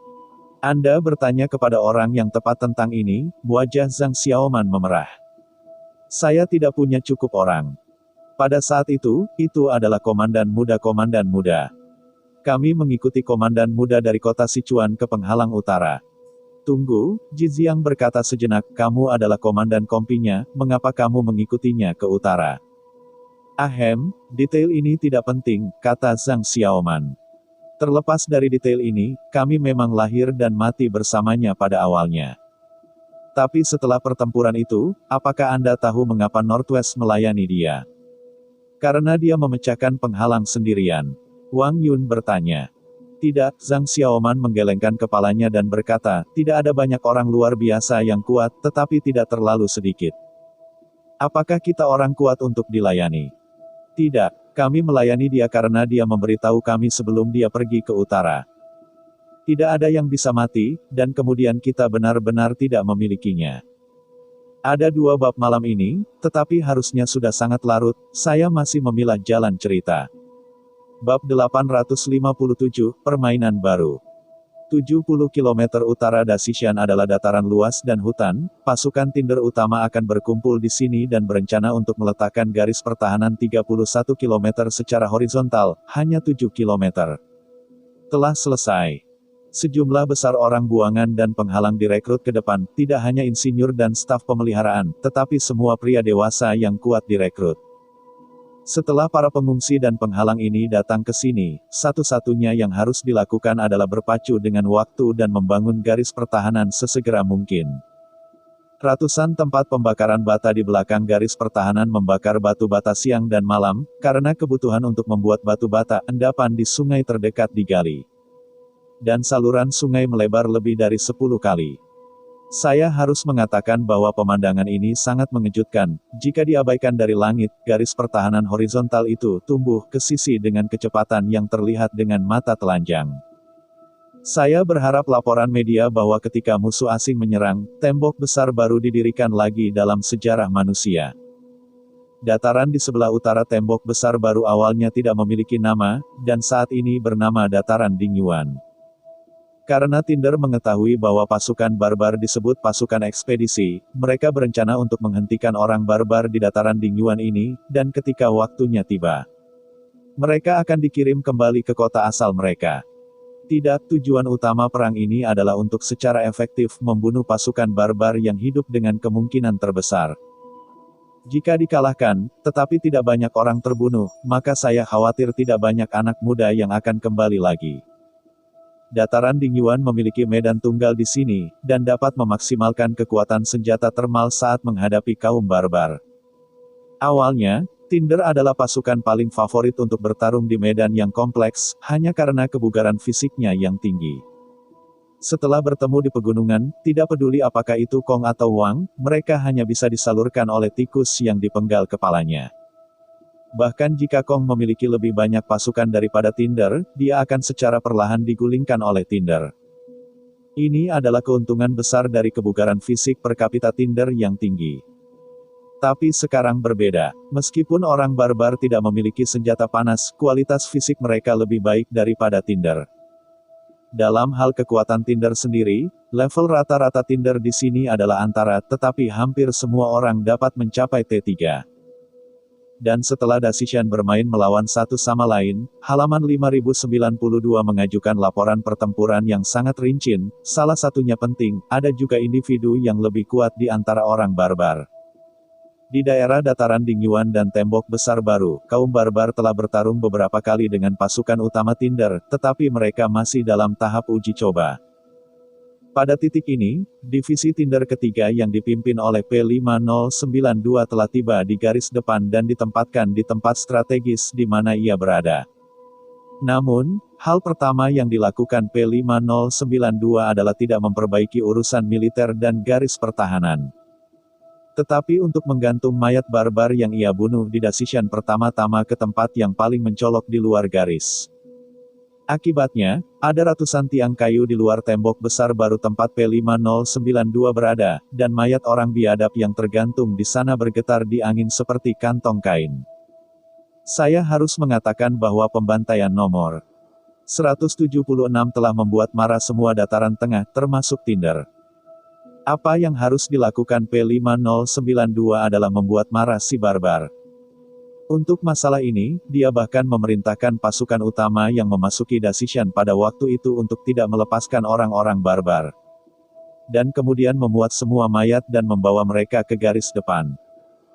Anda bertanya kepada orang yang tepat tentang ini, wajah Zhang Xiaoman memerah. Saya tidak punya cukup orang. Pada saat itu adalah komandan muda. Kami mengikuti komandan muda dari kota Sichuan ke penghalang utara. Tunggu, Ji Xiang berkata sejenak, kamu adalah komandan kompinya, mengapa kamu mengikutinya ke utara? Ahem, detail ini tidak penting, kata Zhang Xiaoman. Terlepas dari detail ini, kami memang lahir dan mati bersamanya pada awalnya. Tapi setelah pertempuran itu, apakah Anda tahu mengapa Northwest melayani dia? Karena dia memecahkan penghalang sendirian. Wang Yun bertanya. Tidak, Zhang Xiaoman menggelengkan kepalanya dan berkata, tidak ada banyak orang luar biasa yang kuat, tetapi tidak terlalu sedikit. Apakah kita orang kuat untuk dilayani? Tidak, kami melayani dia karena dia memberitahu kami sebelum dia pergi ke utara. Tidak ada yang bisa mati, dan kemudian kita benar-benar tidak memilikinya. Ada dua bab malam ini, tetapi harusnya sudah sangat larut, saya masih memilah jalan cerita. Bab 857, Permainan Baru. 70 km utara Dasishan adalah dataran luas dan hutan, pasukan Tinder utama akan berkumpul di sini dan berencana untuk meletakkan garis pertahanan 31 km secara horizontal, hanya 7 km. Telah selesai. Sejumlah besar orang buangan dan penghalang direkrut ke depan, tidak hanya insinyur dan staf pemeliharaan, tetapi semua pria dewasa yang kuat direkrut. Setelah para pengungsi dan penghalang ini datang ke sini, satu-satunya yang harus dilakukan adalah berpacu dengan waktu dan membangun garis pertahanan sesegera mungkin. Ratusan tempat pembakaran bata di belakang garis pertahanan membakar batu bata siang dan malam, karena kebutuhan untuk membuat batu bata, endapan di sungai terdekat digali. Dan saluran sungai melebar lebih dari 10 kali. Saya harus mengatakan bahwa pemandangan ini sangat mengejutkan. Jika diabaikan dari langit, garis pertahanan horizontal itu tumbuh ke sisi dengan kecepatan yang terlihat dengan mata telanjang. Saya berharap laporan media bahwa ketika musuh asing menyerang, tembok besar baru didirikan lagi dalam sejarah manusia. Dataran di sebelah utara tembok besar baru awalnya tidak memiliki nama, dan saat ini bernama Dataran Dingyuan. Karena Tinder mengetahui bahwa pasukan barbar disebut pasukan ekspedisi, mereka berencana untuk menghentikan orang barbar di dataran Dingyuan ini, dan ketika waktunya tiba. Mereka akan dikirim kembali ke kota asal mereka. Tidak, tujuan utama perang ini adalah untuk secara efektif membunuh pasukan barbar yang hidup dengan kemungkinan terbesar. Jika dikalahkan, tetapi tidak banyak orang terbunuh, maka saya khawatir tidak banyak anak muda yang akan kembali lagi. Dataran Dingyuan memiliki medan tunggal di sini, dan dapat memaksimalkan kekuatan senjata thermal saat menghadapi kaum barbar. Awalnya, Tinder adalah pasukan paling favorit untuk bertarung di medan yang kompleks, hanya karena kebugaran fisiknya yang tinggi. Setelah bertemu di pegunungan, tidak peduli apakah itu Kong atau Wang, mereka hanya bisa disalurkan oleh tikus yang dipenggal kepalanya. Bahkan jika Kong memiliki lebih banyak pasukan daripada Tinder, dia akan secara perlahan digulingkan oleh Tinder. Ini adalah keuntungan besar dari kebugaran fisik per kapita Tinder yang tinggi. Tapi sekarang berbeda, meskipun orang barbar tidak memiliki senjata panas, kualitas fisik mereka lebih baik daripada Tinder. Dalam hal kekuatan Tinder sendiri, level rata-rata Tinder di sini adalah antara, tetapi hampir semua orang dapat mencapai T3. Dan setelah Dasishan bermain melawan satu sama lain, halaman 5092 mengajukan laporan pertempuran yang sangat rinci, salah satunya penting, ada juga individu yang lebih kuat di antara orang barbar. Di daerah dataran Dingyuan dan tembok besar baru, kaum barbar telah bertarung beberapa kali dengan pasukan utama Tinder, tetapi mereka masih dalam tahap uji coba. Pada titik ini, divisi Tinder ketiga yang dipimpin oleh P5092 telah tiba di garis depan dan ditempatkan di tempat strategis di mana ia berada. Namun, hal pertama yang dilakukan P5092 adalah tidak memperbaiki urusan militer dan garis pertahanan. Tetapi untuk menggantung mayat barbar yang ia bunuh di Dasishan pertama-tama ke tempat yang paling mencolok di luar garis. Akibatnya, ada ratusan tiang kayu di luar tembok besar baru tempat P5092 berada, dan mayat orang biadab yang tergantung di sana bergetar di angin seperti kantong kain. Saya harus mengatakan bahwa pembantaian nomor 176 telah membuat marah semua dataran tengah, termasuk Tinder. Apa yang harus dilakukan P5092 adalah membuat marah si barbar. Untuk masalah ini, dia bahkan memerintahkan pasukan utama yang memasuki Dasishan pada waktu itu untuk tidak melepaskan orang-orang barbar. Dan kemudian memuat semua mayat dan membawa mereka ke garis depan.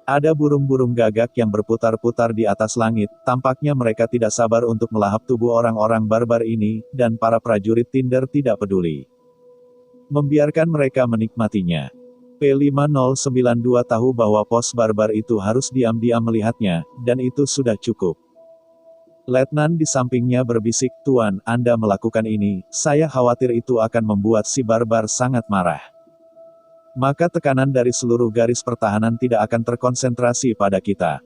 Ada burung-burung gagak yang berputar-putar di atas langit, tampaknya mereka tidak sabar untuk melahap tubuh orang-orang barbar ini, dan para prajurit Tinder tidak peduli. Membiarkan mereka menikmatinya. P5092 tahu bahwa pos barbar itu harus diam-diam melihatnya, dan itu sudah cukup. Letnan di sampingnya berbisik, "Tuan, Anda melakukan ini, saya khawatir itu akan membuat si barbar sangat marah. Maka tekanan dari seluruh garis pertahanan tidak akan terkonsentrasi pada kita."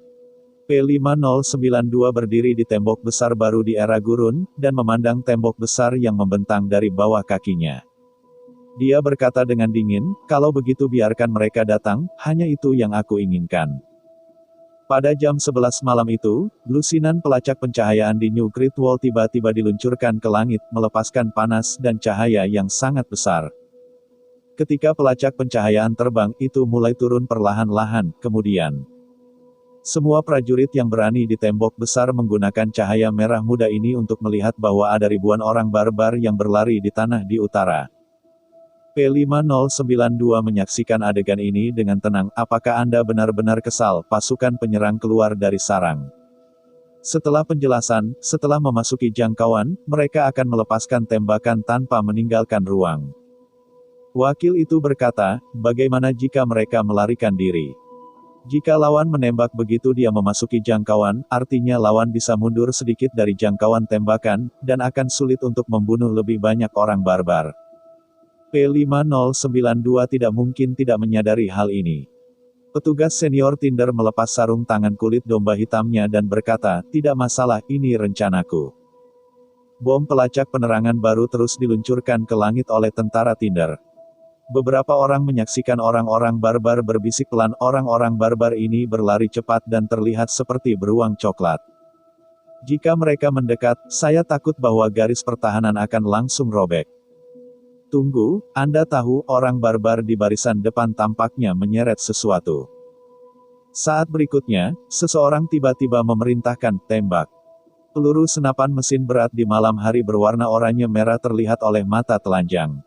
P5092 berdiri di tembok besar baru di era gurun, dan memandang tembok besar yang membentang dari bawah kakinya. Dia berkata dengan dingin, "Kalau begitu biarkan mereka datang, hanya itu yang aku inginkan." Pada jam 11 malam itu, lusinan pelacak pencahayaan di New Great Wall tiba-tiba diluncurkan ke langit, melepaskan panas dan cahaya yang sangat besar. Ketika pelacak pencahayaan terbang, itu mulai turun perlahan-lahan, kemudian semua prajurit yang berani di tembok besar menggunakan cahaya merah muda ini untuk melihat bahwa ada ribuan orang barbar yang berlari di tanah di utara. P5092 menyaksikan adegan ini dengan tenang. "Apakah Anda benar-benar kesal?" Pasukan penyerang keluar dari sarang. Setelah penjelasan, setelah memasuki jangkauan, mereka akan melepaskan tembakan tanpa meninggalkan ruang. Wakil itu berkata, "Bagaimana jika mereka melarikan diri? Jika lawan menembak begitu dia memasuki jangkauan, artinya lawan bisa mundur sedikit dari jangkauan tembakan, dan akan sulit untuk membunuh lebih banyak orang barbar." P5092 tidak mungkin tidak menyadari hal ini. Petugas senior Tinder melepas sarung tangan kulit domba hitamnya dan berkata, "Tidak masalah, ini rencanaku." Bom pelacak penerangan baru terus diluncurkan ke langit oleh tentara Tinder. Beberapa orang menyaksikan orang-orang barbar berbisik pelan. Orang-orang barbar ini berlari cepat dan terlihat seperti beruang coklat. Jika mereka mendekat, saya takut bahwa garis pertahanan akan langsung robek. Tunggu, Anda tahu, orang barbar di barisan depan tampaknya menyeret sesuatu. Saat berikutnya, seseorang tiba-tiba memerintahkan, "Tembak." Peluru senapan mesin berat di malam hari berwarna oranye merah terlihat oleh mata telanjang.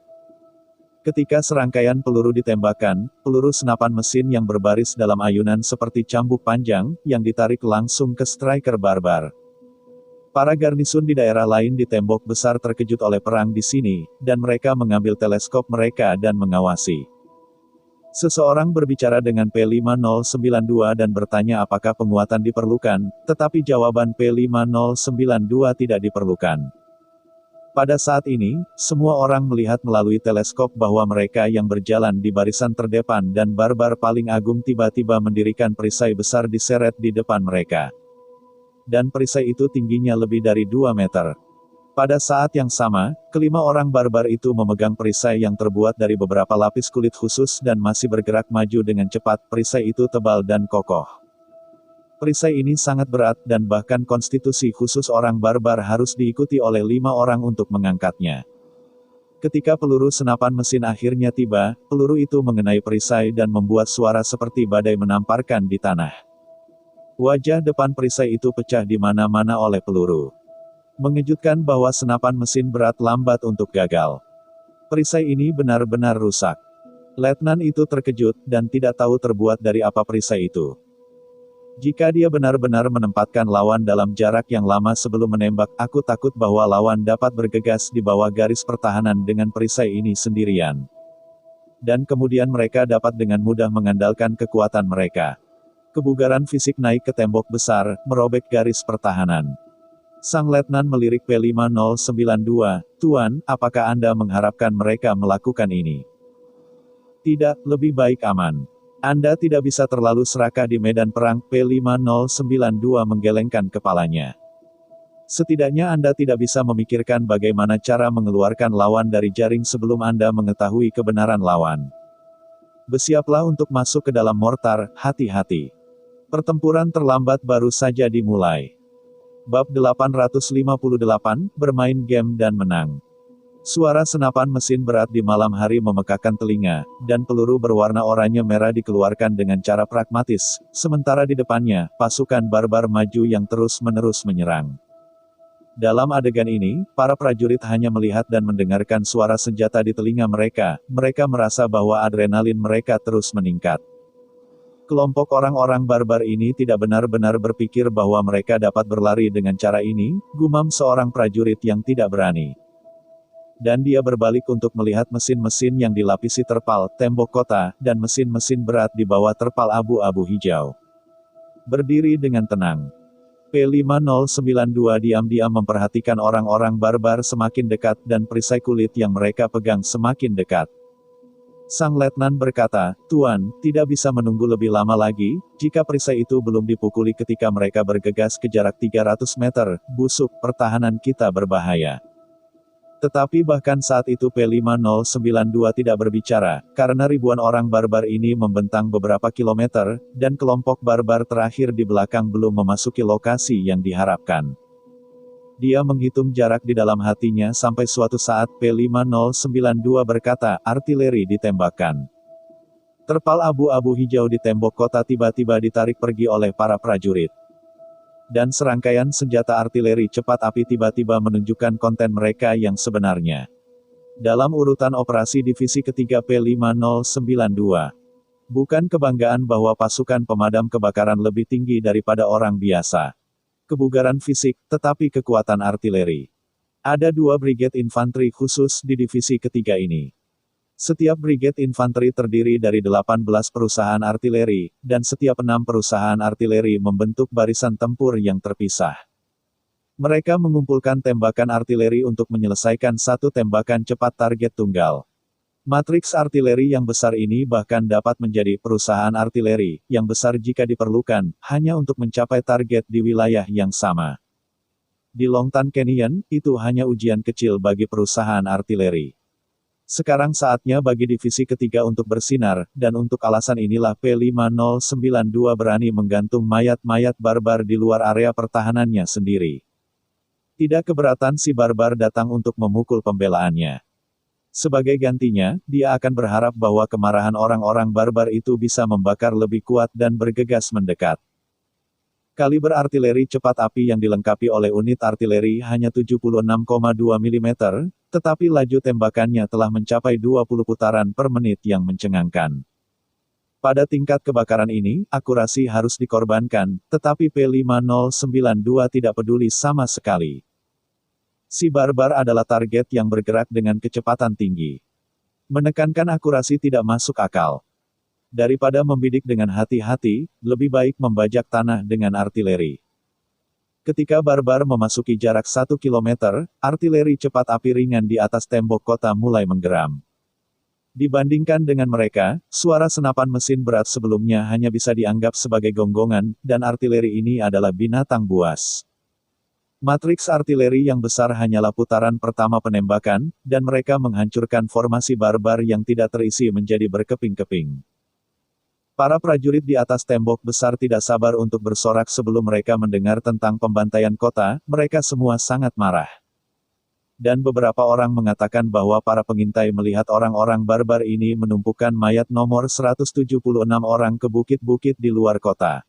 Ketika serangkaian peluru ditembakkan, peluru senapan mesin yang berbaris dalam ayunan seperti cambuk panjang, yang ditarik langsung ke striker barbar. Para garnisun di daerah lain di tembok besar terkejut oleh perang di sini, dan mereka mengambil teleskop mereka dan mengawasi. Seseorang berbicara dengan P5092 dan bertanya apakah penguatan diperlukan, tetapi jawaban P5092 tidak diperlukan. Pada saat ini, semua orang melihat melalui teleskop bahwa mereka yang berjalan di barisan terdepan dan barbar paling agung tiba-tiba mendirikan perisai besar diseret di depan mereka. Dan perisai itu tingginya lebih dari 2 meter. Pada saat yang sama, kelima orang barbar itu memegang perisai yang terbuat dari beberapa lapis kulit khusus dan masih bergerak maju dengan cepat. Perisai itu tebal dan kokoh. Perisai ini sangat berat dan bahkan konstitusi khusus orang barbar harus diikuti oleh 5 orang untuk mengangkatnya. Ketika peluru senapan mesin akhirnya tiba, peluru itu mengenai perisai dan membuat suara seperti badai menamparkan di tanah. Wajah depan perisai itu pecah di mana-mana oleh peluru. Mengejutkan bahwa senapan mesin berat lambat untuk gagal. Perisai ini benar-benar rusak. Letnan itu terkejut dan tidak tahu terbuat dari apa perisai itu. Jika dia benar-benar menempatkan lawan dalam jarak yang lama sebelum menembak, aku takut bahwa lawan dapat bergegas di bawah garis pertahanan dengan perisai ini sendirian. Dan kemudian mereka dapat dengan mudah mengandalkan kekuatan mereka. Kebugaran fisik naik ke tembok besar, merobek garis pertahanan. Sang letnan melirik P5092, "Tuan, apakah Anda mengharapkan mereka melakukan ini?" "Tidak, lebih baik aman. Anda tidak bisa terlalu serakah di medan perang." P5092 menggelengkan kepalanya. "Setidaknya Anda tidak bisa memikirkan bagaimana cara mengeluarkan lawan dari jaring sebelum Anda mengetahui kebenaran lawan. Bersiaplah untuk masuk ke dalam mortar, hati-hati. Pertempuran terlambat baru saja dimulai." Bab 858, Bermain Game dan Menang. Suara senapan mesin berat di malam hari memekakkan telinga, dan peluru berwarna oranye merah dikeluarkan dengan cara pragmatis, sementara di depannya, pasukan barbar maju yang terus-menerus menyerang. Dalam adegan ini, para prajurit hanya melihat dan mendengarkan suara senjata di telinga mereka merasa bahwa adrenalin mereka terus meningkat. Kelompok orang-orang barbar ini tidak benar-benar berpikir bahwa mereka dapat berlari dengan cara ini, gumam seorang prajurit yang tidak berani. Dan dia berbalik untuk melihat mesin-mesin yang dilapisi terpal, tembok kota, dan mesin-mesin berat di bawah terpal abu-abu hijau. Berdiri dengan tenang. P5092 diam-diam memperhatikan orang-orang barbar semakin dekat dan perisai kulit yang mereka pegang semakin dekat. Sang letnan berkata, "Tuan, tidak bisa menunggu lebih lama lagi, jika perisai itu belum dipukuli ketika mereka bergegas ke jarak 300 meter, busuk, pertahanan kita berbahaya." Tetapi bahkan saat itu P5092 tidak berbicara, karena ribuan orang barbar ini membentang beberapa kilometer, dan kelompok barbar terakhir di belakang belum memasuki lokasi yang diharapkan. Dia menghitung jarak di dalam hatinya sampai suatu saat P5092 berkata, "Artileri ditembakkan." Terpal abu-abu hijau di tembok kota tiba-tiba ditarik pergi oleh para prajurit. Dan serangkaian senjata artileri cepat api tiba-tiba menunjukkan konten mereka yang sebenarnya. Dalam urutan operasi divisi ketiga P5092. Bukan kebanggaan bahwa pasukan pemadam kebakaran lebih tinggi daripada orang biasa. Kebugaran fisik, tetapi kekuatan artileri. Ada 2 brigade infanteri khusus di divisi ketiga ini. Setiap brigade infanteri terdiri dari 18 perusahaan artileri, dan setiap 6 perusahaan artileri membentuk barisan tempur yang terpisah. Mereka mengumpulkan tembakan artileri untuk menyelesaikan satu tembakan cepat target tunggal. Matriks artileri yang besar ini bahkan dapat menjadi perusahaan artileri, yang besar jika diperlukan, hanya untuk mencapai target di wilayah yang sama. Di Longtan Canyon, itu hanya ujian kecil bagi perusahaan artileri. Sekarang saatnya bagi divisi ketiga untuk bersinar, dan untuk alasan inilah P5092 berani menggantung mayat-mayat barbar di luar area pertahanannya sendiri. Tidak keberatan si barbar datang untuk memukul pembelaannya. Sebagai gantinya, dia akan berharap bahwa kemarahan orang-orang barbar itu bisa membakar lebih kuat dan bergegas mendekat. Kaliber artileri cepat api yang dilengkapi oleh unit artileri hanya 76,2 mm, tetapi laju tembakannya telah mencapai 20 putaran per menit yang mencengangkan. Pada tingkat kebakaran ini, akurasi harus dikorbankan, tetapi P5092 tidak peduli sama sekali. Si barbar adalah target yang bergerak dengan kecepatan tinggi. Menekankan akurasi tidak masuk akal. Daripada membidik dengan hati-hati, lebih baik membajak tanah dengan artileri. Ketika barbar memasuki jarak 1 km, artileri cepat api ringan di atas tembok kota mulai menggeram. Dibandingkan dengan mereka, suara senapan mesin berat sebelumnya hanya bisa dianggap sebagai gonggongan, dan artileri ini adalah binatang buas. Matriks artileri yang besar hanyalah putaran pertama penembakan, dan mereka menghancurkan formasi barbar yang tidak terisi menjadi berkeping-keping. Para prajurit di atas tembok besar tidak sabar untuk bersorak sebelum mereka mendengar tentang pembantaian kota, mereka semua sangat marah. Dan beberapa orang mengatakan bahwa para pengintai melihat orang-orang barbar ini menumpukan mayat nomor 176 orang ke bukit-bukit di luar kota.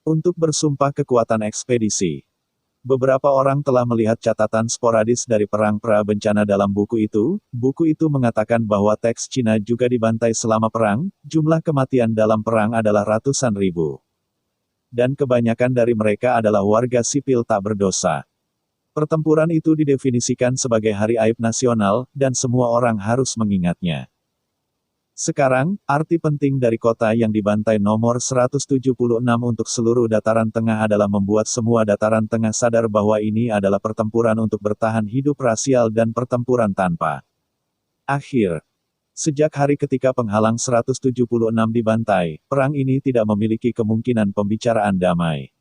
Untuk bersumpah kekuatan ekspedisi. Beberapa orang telah melihat catatan sporadis dari perang pra-bencana dalam buku itu. Buku itu mengatakan bahwa teks Cina juga dibantai selama perang, jumlah kematian dalam perang adalah ratusan ribu. Dan kebanyakan dari mereka adalah warga sipil tak berdosa. Pertempuran itu didefinisikan sebagai hari aib nasional, dan semua orang harus mengingatnya. Sekarang, arti penting dari kota yang dibantai nomor 176 untuk seluruh dataran tengah adalah membuat semua dataran tengah sadar bahwa ini adalah pertempuran untuk bertahan hidup rasial dan pertempuran tanpa akhir. Sejak hari ketika penghalang 176 dibantai, perang ini tidak memiliki kemungkinan pembicaraan damai.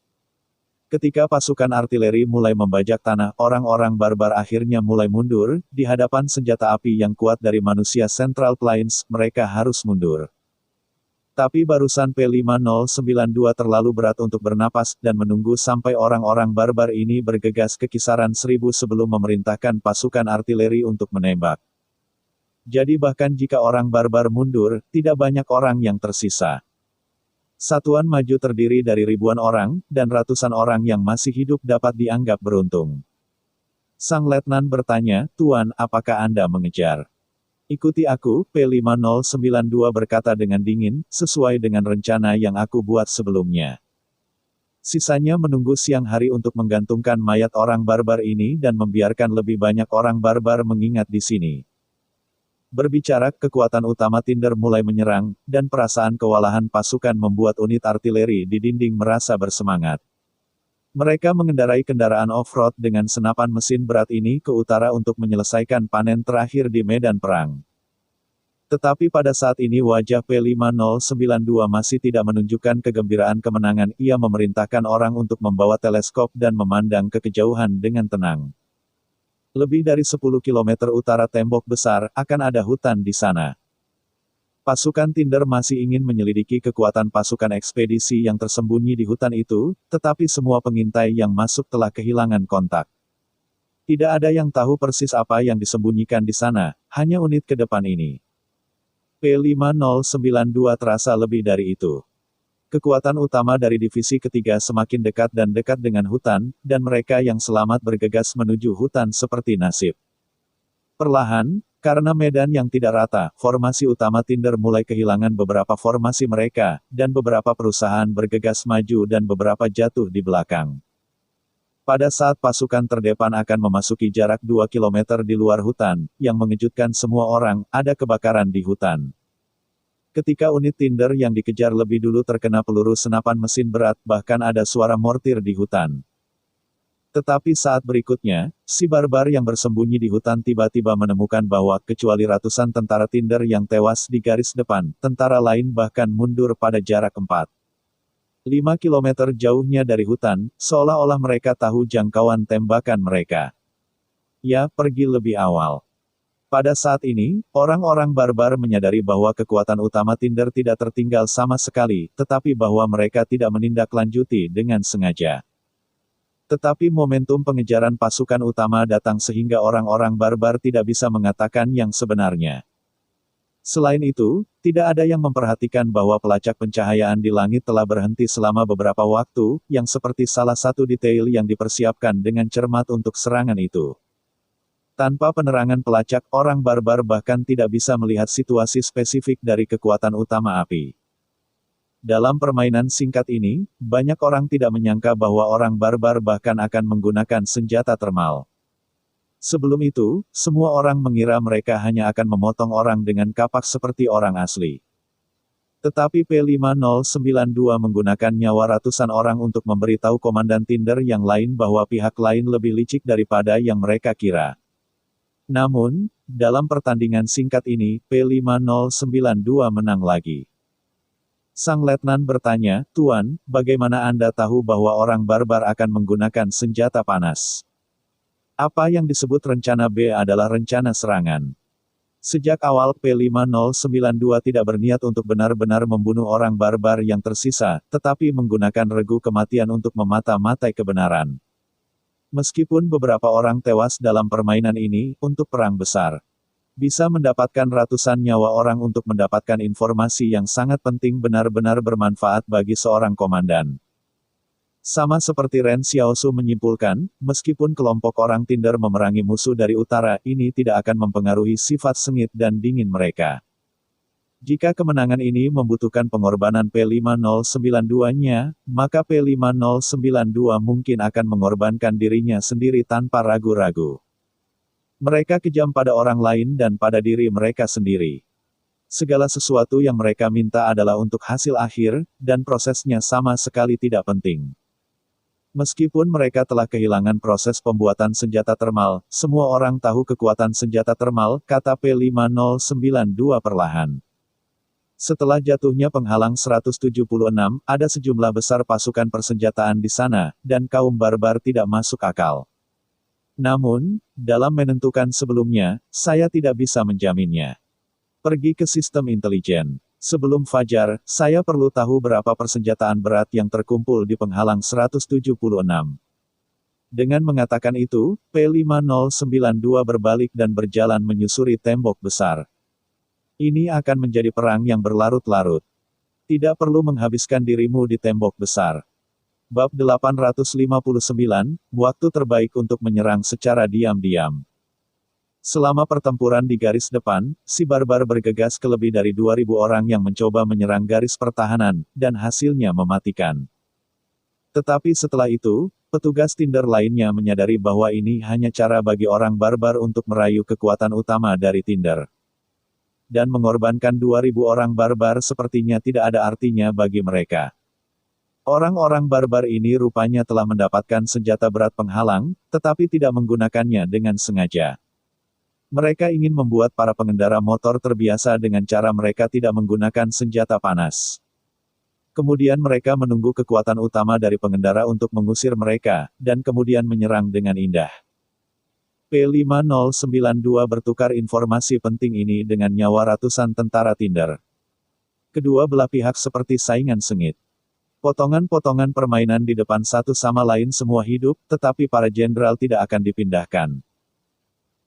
Ketika pasukan artileri mulai membajak tanah, orang-orang barbar akhirnya mulai mundur, di hadapan senjata api yang kuat dari manusia Central Plains, mereka harus mundur. Tapi barusan P5092 terlalu berat untuk bernapas, dan menunggu sampai orang-orang barbar ini bergegas ke kisaran 1000 sebelum memerintahkan pasukan artileri untuk menembak. Jadi bahkan jika orang barbar mundur, tidak banyak orang yang tersisa. Satuan maju terdiri dari ribuan orang, dan ratusan orang yang masih hidup dapat dianggap beruntung. Sang letnan bertanya, "Tuan, apakah Anda mengejar?" "Ikuti aku," P5092 berkata dengan dingin, "sesuai dengan rencana yang aku buat sebelumnya." Sisanya menunggu siang hari untuk menggantungkan mayat orang barbar ini dan membiarkan lebih banyak orang barbar mengingat di sini. Berbicara, kekuatan utama Tinder mulai menyerang, dan perasaan kewalahan pasukan membuat unit artileri di dinding merasa bersemangat. Mereka mengendarai kendaraan off-road dengan senapan mesin berat ini ke utara untuk menyelesaikan panen terakhir di medan perang. Tetapi pada saat ini wajah P5092 masih tidak menunjukkan kegembiraan kemenangan. Ia memerintahkan orang untuk membawa teleskop dan memandang ke kejauhan dengan tenang. Lebih dari 10 km utara tembok besar, akan ada hutan di sana. Pasukan Tinder masih ingin menyelidiki kekuatan pasukan ekspedisi yang tersembunyi di hutan itu, tetapi semua pengintai yang masuk telah kehilangan kontak. Tidak ada yang tahu persis apa yang disembunyikan di sana, hanya unit ke depan ini. P5092 terasa lebih dari itu. Kekuatan utama dari divisi ketiga semakin dekat dan dekat dengan hutan, dan mereka yang selamat bergegas menuju hutan seperti nasib. Perlahan, karena medan yang tidak rata, formasi utama Tinder mulai kehilangan beberapa formasi mereka, dan beberapa perusahaan bergegas maju dan beberapa jatuh di belakang. Pada saat pasukan terdepan akan memasuki jarak 2 km di luar hutan, yang mengejutkan semua orang, ada kebakaran di hutan. Ketika unit Tinder yang dikejar lebih dulu terkena peluru senapan mesin berat, bahkan ada suara mortir di hutan. Tetapi saat berikutnya, si barbar yang bersembunyi di hutan tiba-tiba menemukan bahwa, kecuali ratusan tentara Tinder yang tewas di garis depan, tentara lain bahkan mundur pada jarak 4-5 km jauhnya dari hutan, seolah-olah mereka tahu jangkauan tembakan mereka. Ya, pergi lebih awal. Pada saat ini, orang-orang barbar menyadari bahwa kekuatan utama Tinder tidak tertinggal sama sekali, tetapi bahwa mereka tidak menindaklanjuti dengan sengaja. Tetapi momentum pengejaran pasukan utama datang sehingga orang-orang barbar tidak bisa mengatakan yang sebenarnya. Selain itu, Tidak ada yang memperhatikan bahwa pelacak pencahayaan di langit telah berhenti selama beberapa waktu, yang seperti salah satu detail yang dipersiapkan dengan cermat untuk serangan itu. Tanpa penerangan pelacak, orang barbar bahkan tidak bisa melihat situasi spesifik dari kekuatan utama api. Dalam permainan singkat ini, banyak orang tidak menyangka bahwa orang barbar bahkan akan menggunakan senjata termal. Sebelum itu, semua orang mengira mereka hanya akan memotong orang dengan kapak seperti orang asli. Tetapi P5092 menggunakan nyawa ratusan orang untuk memberitahu Komandan Tinder yang lain bahwa pihak lain lebih licik daripada yang mereka kira. Namun, dalam pertandingan singkat ini, P5092 menang lagi. Sang letnan bertanya, "Tuan, bagaimana Anda tahu bahwa orang barbar akan menggunakan senjata panas?" Apa yang disebut rencana B adalah rencana serangan. Sejak awal P5092 tidak berniat untuk benar-benar membunuh orang barbar yang tersisa, tetapi menggunakan regu kematian untuk memata-matai kebenaran. Meskipun beberapa orang tewas dalam permainan ini, untuk perang besar, bisa mendapatkan ratusan nyawa orang untuk mendapatkan informasi yang sangat penting benar-benar bermanfaat bagi seorang komandan. Sama seperti Ren Xiaosu menyimpulkan, meskipun kelompok orang Tinder memerangi musuh dari utara, ini tidak akan mempengaruhi sifat sengit dan dingin mereka. Jika kemenangan ini membutuhkan pengorbanan P5092-nya, maka P5092 mungkin akan mengorbankan dirinya sendiri tanpa ragu-ragu. Mereka kejam pada orang lain dan pada diri mereka sendiri. Segala sesuatu yang mereka minta adalah untuk hasil akhir, dan prosesnya sama sekali tidak penting. Meskipun mereka telah kehilangan proses pembuatan senjata termal, semua orang tahu kekuatan senjata termal, kata P5092 perlahan. Setelah jatuhnya penghalang 176, ada sejumlah besar pasukan persenjataan di sana, dan kaum barbar tidak masuk akal. Namun, dalam menentukan sebelumnya, saya tidak bisa menjaminnya. Pergi ke sistem intelijen. Sebelum fajar, saya perlu tahu berapa persenjataan berat yang terkumpul di penghalang 176. Dengan mengatakan itu, P5092 berbalik dan berjalan menyusuri tembok besar. Ini akan menjadi perang yang berlarut-larut. Tidak perlu menghabiskan dirimu di tembok besar. Bab 859, Waktu terbaik untuk menyerang secara diam-diam. Selama pertempuran di garis depan, si barbar bergegas ke lebih dari 2.000 orang yang mencoba menyerang garis pertahanan, dan hasilnya mematikan. Tetapi setelah itu, petugas Tinder lainnya menyadari bahwa ini hanya cara bagi orang barbar untuk merayu kekuatan utama dari Tinder. Dan mengorbankan 2.000 orang barbar sepertinya tidak ada artinya bagi mereka. Orang-orang barbar ini rupanya telah mendapatkan senjata berat penghalang, tetapi tidak menggunakannya dengan sengaja. Mereka ingin membuat para pengendara motor terbiasa dengan cara mereka tidak menggunakan senjata panas. Kemudian mereka menunggu kekuatan utama dari pengendara untuk mengusir mereka, dan kemudian menyerang dengan indah. P5092 bertukar informasi penting ini dengan nyawa ratusan tentara Tinder. Kedua belah pihak seperti saingan sengit. Potongan-potongan permainan di depan satu sama lain semua hidup, tetapi para jenderal tidak akan dipindahkan.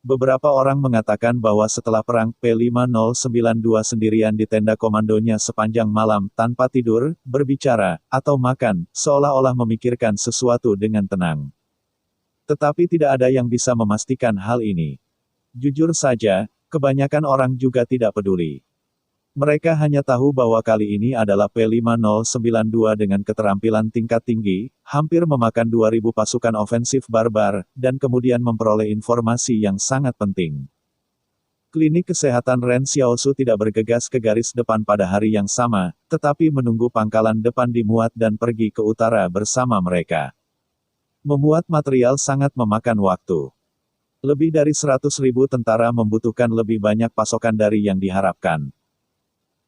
Beberapa orang mengatakan bahwa setelah perang, P5092 sendirian di tenda komandonya sepanjang malam, tanpa tidur, berbicara, atau makan, seolah-olah memikirkan sesuatu dengan tenang. Tetapi tidak ada yang bisa memastikan hal ini. Jujur saja, kebanyakan orang juga tidak peduli. Mereka hanya tahu bahwa kali ini adalah P5092 dengan keterampilan tingkat tinggi, hampir memakan 2.000 pasukan ofensif barbar, dan kemudian memperoleh informasi yang sangat penting. Klinik kesehatan Ren Xiaosu tidak bergegas ke garis depan pada hari yang sama, tetapi menunggu pangkalan depan dimuat dan pergi ke utara bersama mereka. Memuat material sangat memakan waktu. Lebih dari 100.000 tentara membutuhkan lebih banyak pasokan dari yang diharapkan.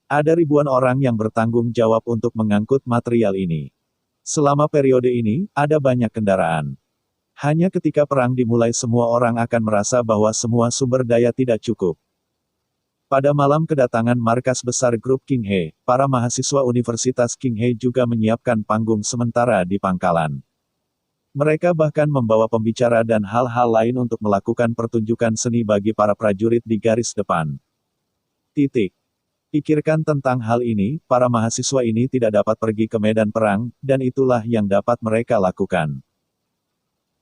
Ada ribuan orang yang bertanggung jawab untuk mengangkut material ini. Selama periode ini, ada banyak kendaraan. Hanya ketika perang dimulai semua orang akan merasa bahwa semua sumber daya tidak cukup. Pada malam kedatangan markas besar grup King He, para mahasiswa Universitas King He juga menyiapkan panggung sementara di pangkalan. Mereka bahkan membawa pembicara dan hal-hal lain untuk melakukan pertunjukan seni bagi para prajurit di garis depan. Pikirkan tentang hal ini, para mahasiswa ini tidak dapat pergi ke medan perang, dan itulah yang dapat mereka lakukan.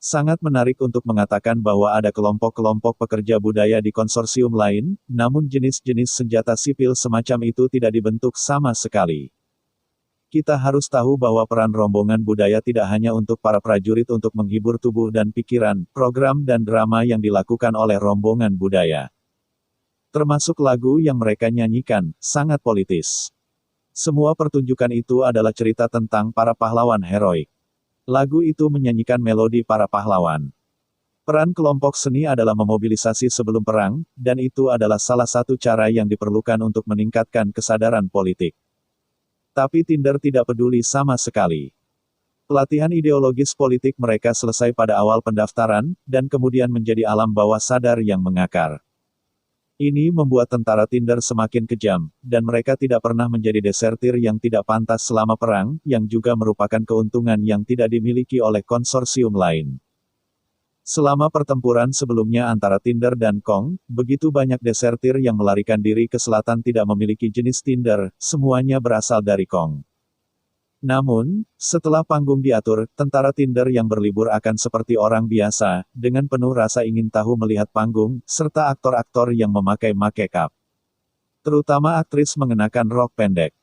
Sangat menarik untuk mengatakan bahwa ada kelompok-kelompok pekerja budaya di konsorsium lain, namun jenis-jenis senjata sipil semacam itu tidak dibentuk sama sekali. Kita harus tahu bahwa peran rombongan budaya tidak hanya untuk para prajurit untuk menghibur tubuh dan pikiran, program dan drama yang dilakukan oleh rombongan budaya. Termasuk lagu yang mereka nyanyikan, sangat politis. Semua pertunjukan itu adalah cerita tentang para pahlawan heroik. Lagu itu menyanyikan melodi para pahlawan. Peran kelompok seni adalah memobilisasi sebelum perang, dan itu adalah salah satu cara yang diperlukan untuk meningkatkan kesadaran politik. Tapi Tinder tidak peduli sama sekali. Pelatihan ideologis politik mereka selesai pada awal pendaftaran, dan kemudian menjadi alam bawah sadar yang mengakar. Ini membuat tentara Tinder semakin kejam, dan mereka tidak pernah menjadi desertir yang tidak pantas selama perang, yang juga merupakan keuntungan yang tidak dimiliki oleh konsorsium lain. Selama pertempuran sebelumnya antara Tinder dan Kong, begitu banyak desertir yang melarikan diri ke selatan tidak memiliki jenis Tinder, semuanya berasal dari Kong. Namun, setelah panggung diatur, tentara Tinder yang berlibur akan seperti orang biasa, dengan penuh rasa ingin tahu melihat panggung, serta aktor-aktor yang memakai make-up. Terutama aktris mengenakan rok pendek.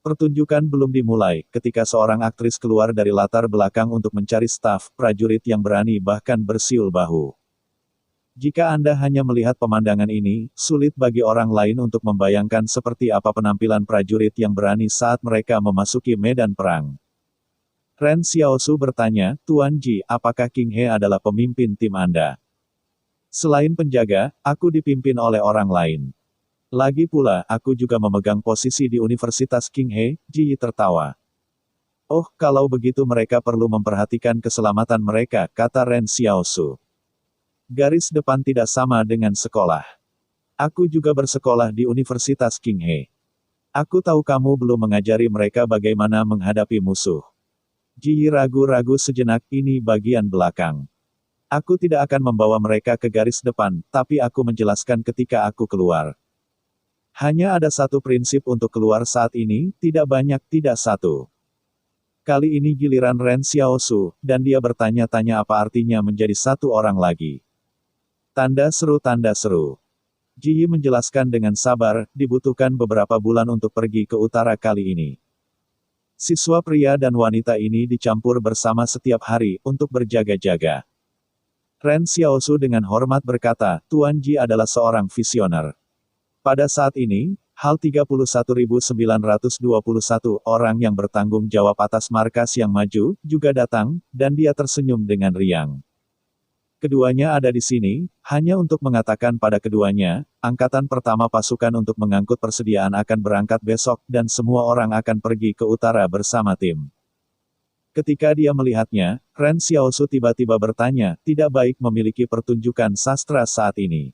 Pertunjukan belum dimulai, ketika seorang aktris keluar dari latar belakang untuk mencari staf, prajurit yang berani bahkan bersiul bahu. Jika Anda hanya melihat pemandangan ini, sulit bagi orang lain untuk membayangkan seperti apa penampilan prajurit yang berani saat mereka memasuki medan perang. Ren Xiaosu bertanya, Tuan Ji, apakah King He adalah pemimpin tim Anda? Selain penjaga, aku dipimpin oleh orang lain. Lagi pula, aku juga memegang posisi di Universitas King He, Ji tertawa. Oh, kalau begitu mereka perlu memperhatikan keselamatan mereka, kata Ren Xiaosu. Garis depan tidak sama dengan sekolah. Aku juga bersekolah di Universitas King He. Aku tahu kamu belum mengajari mereka bagaimana menghadapi musuh. Ji ragu-ragu sejenak, ini bagian belakang. Aku tidak akan membawa mereka ke garis depan, tapi aku menjelaskan ketika aku keluar. Hanya ada satu prinsip untuk keluar saat ini, tidak banyak, tidak satu. Kali ini giliran Ren Xiaosu, dan dia bertanya-tanya apa artinya menjadi satu orang lagi. Tanda seru. Ji menjelaskan dengan sabar, dibutuhkan beberapa bulan untuk pergi ke utara kali ini. Siswa pria dan wanita ini dicampur bersama setiap hari, untuk berjaga-jaga. Ren Xiaosu dengan hormat berkata, Tuan Ji adalah seorang visioner. Pada saat ini, hal 31.921 orang yang bertanggung jawab atas markas yang maju, juga datang, dan dia tersenyum dengan riang. Keduanya ada di sini, hanya untuk mengatakan pada keduanya, angkatan pertama pasukan untuk mengangkut persediaan akan berangkat besok, dan semua orang akan pergi ke utara bersama tim. Ketika dia melihatnya, Ren Xiaosu tiba-tiba bertanya, tidak baik memiliki pertunjukan sastra saat ini.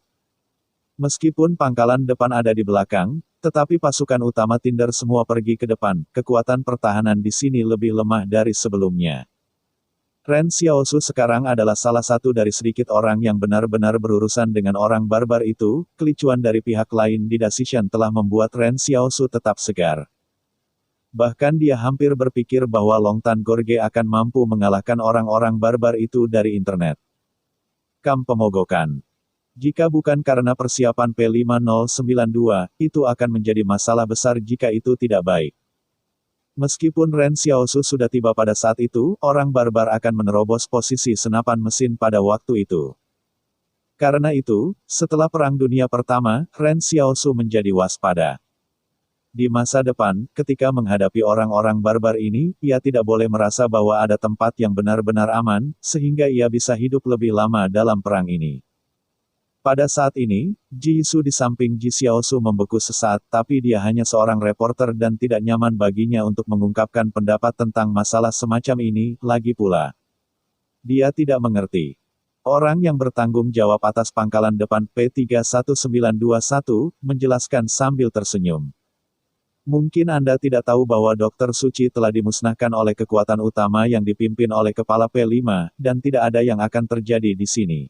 Meskipun pangkalan depan ada di belakang, tetapi pasukan utama Tinder semua pergi ke depan, kekuatan pertahanan di sini lebih lemah dari sebelumnya. Ren Xiaosu sekarang adalah salah satu dari sedikit orang yang benar-benar berurusan dengan orang barbar itu, kelicuan dari pihak lain di Dasishan telah membuat Ren Xiaosu tetap segar. Bahkan dia hampir berpikir bahwa Longtan Gorge akan mampu mengalahkan orang-orang barbar itu dari internet. Kamp pemogokan. Jika bukan karena persiapan P5092, itu akan menjadi masalah besar jika itu tidak baik. Meskipun Ren Xiaosu sudah tiba pada saat itu, orang barbar akan menerobos posisi senapan mesin pada waktu itu. Karena itu, setelah Perang Dunia Pertama, Ren Xiaosu menjadi waspada. Di masa depan, ketika menghadapi orang-orang barbar ini, ia tidak boleh merasa bahwa ada tempat yang benar-benar aman, sehingga ia bisa hidup lebih lama dalam perang ini. Pada saat ini, Ji Yisu di samping Ji Xiaosu membeku sesaat, tapi dia hanya seorang reporter dan tidak nyaman baginya untuk mengungkapkan pendapat tentang masalah semacam ini, lagi pula. Dia tidak mengerti. Orang yang bertanggung jawab atas pangkalan depan P31921, menjelaskan sambil tersenyum. Mungkin Anda tidak tahu bahwa Dr. Suci telah dimusnahkan oleh kekuatan utama yang dipimpin oleh kepala P5, dan tidak ada yang akan terjadi di sini.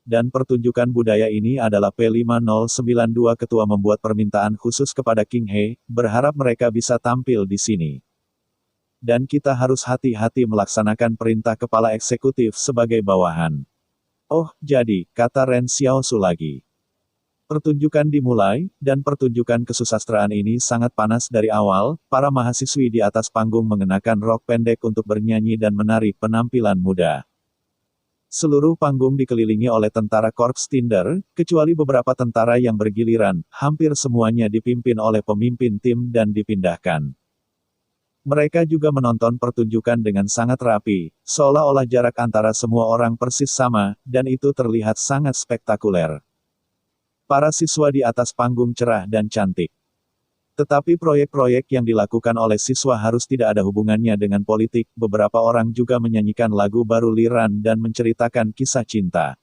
Dan pertunjukan budaya ini adalah P5092 ketua membuat permintaan khusus kepada King He, berharap mereka bisa tampil di sini. Dan kita harus hati-hati melaksanakan perintah kepala eksekutif sebagai bawahan. Oh, jadi, kata Ren Xiaosu lagi. Pertunjukan dimulai, dan pertunjukan kesusastraan ini sangat panas dari awal, para mahasiswi di atas panggung mengenakan rok pendek untuk bernyanyi dan menari penampilan muda. Seluruh panggung dikelilingi oleh tentara Korps Tinder, kecuali beberapa tentara yang bergiliran, hampir semuanya dipimpin oleh pemimpin tim dan dipindahkan. Mereka juga menonton pertunjukan dengan sangat rapi, seolah-olah jarak antara semua orang persis sama, dan itu terlihat sangat spektakuler. Para siswa di atas panggung cerah dan cantik. Tetapi proyek-proyek yang dilakukan oleh siswa harus tidak ada hubungannya dengan politik, beberapa orang juga menyanyikan lagu baru liran dan menceritakan kisah cinta.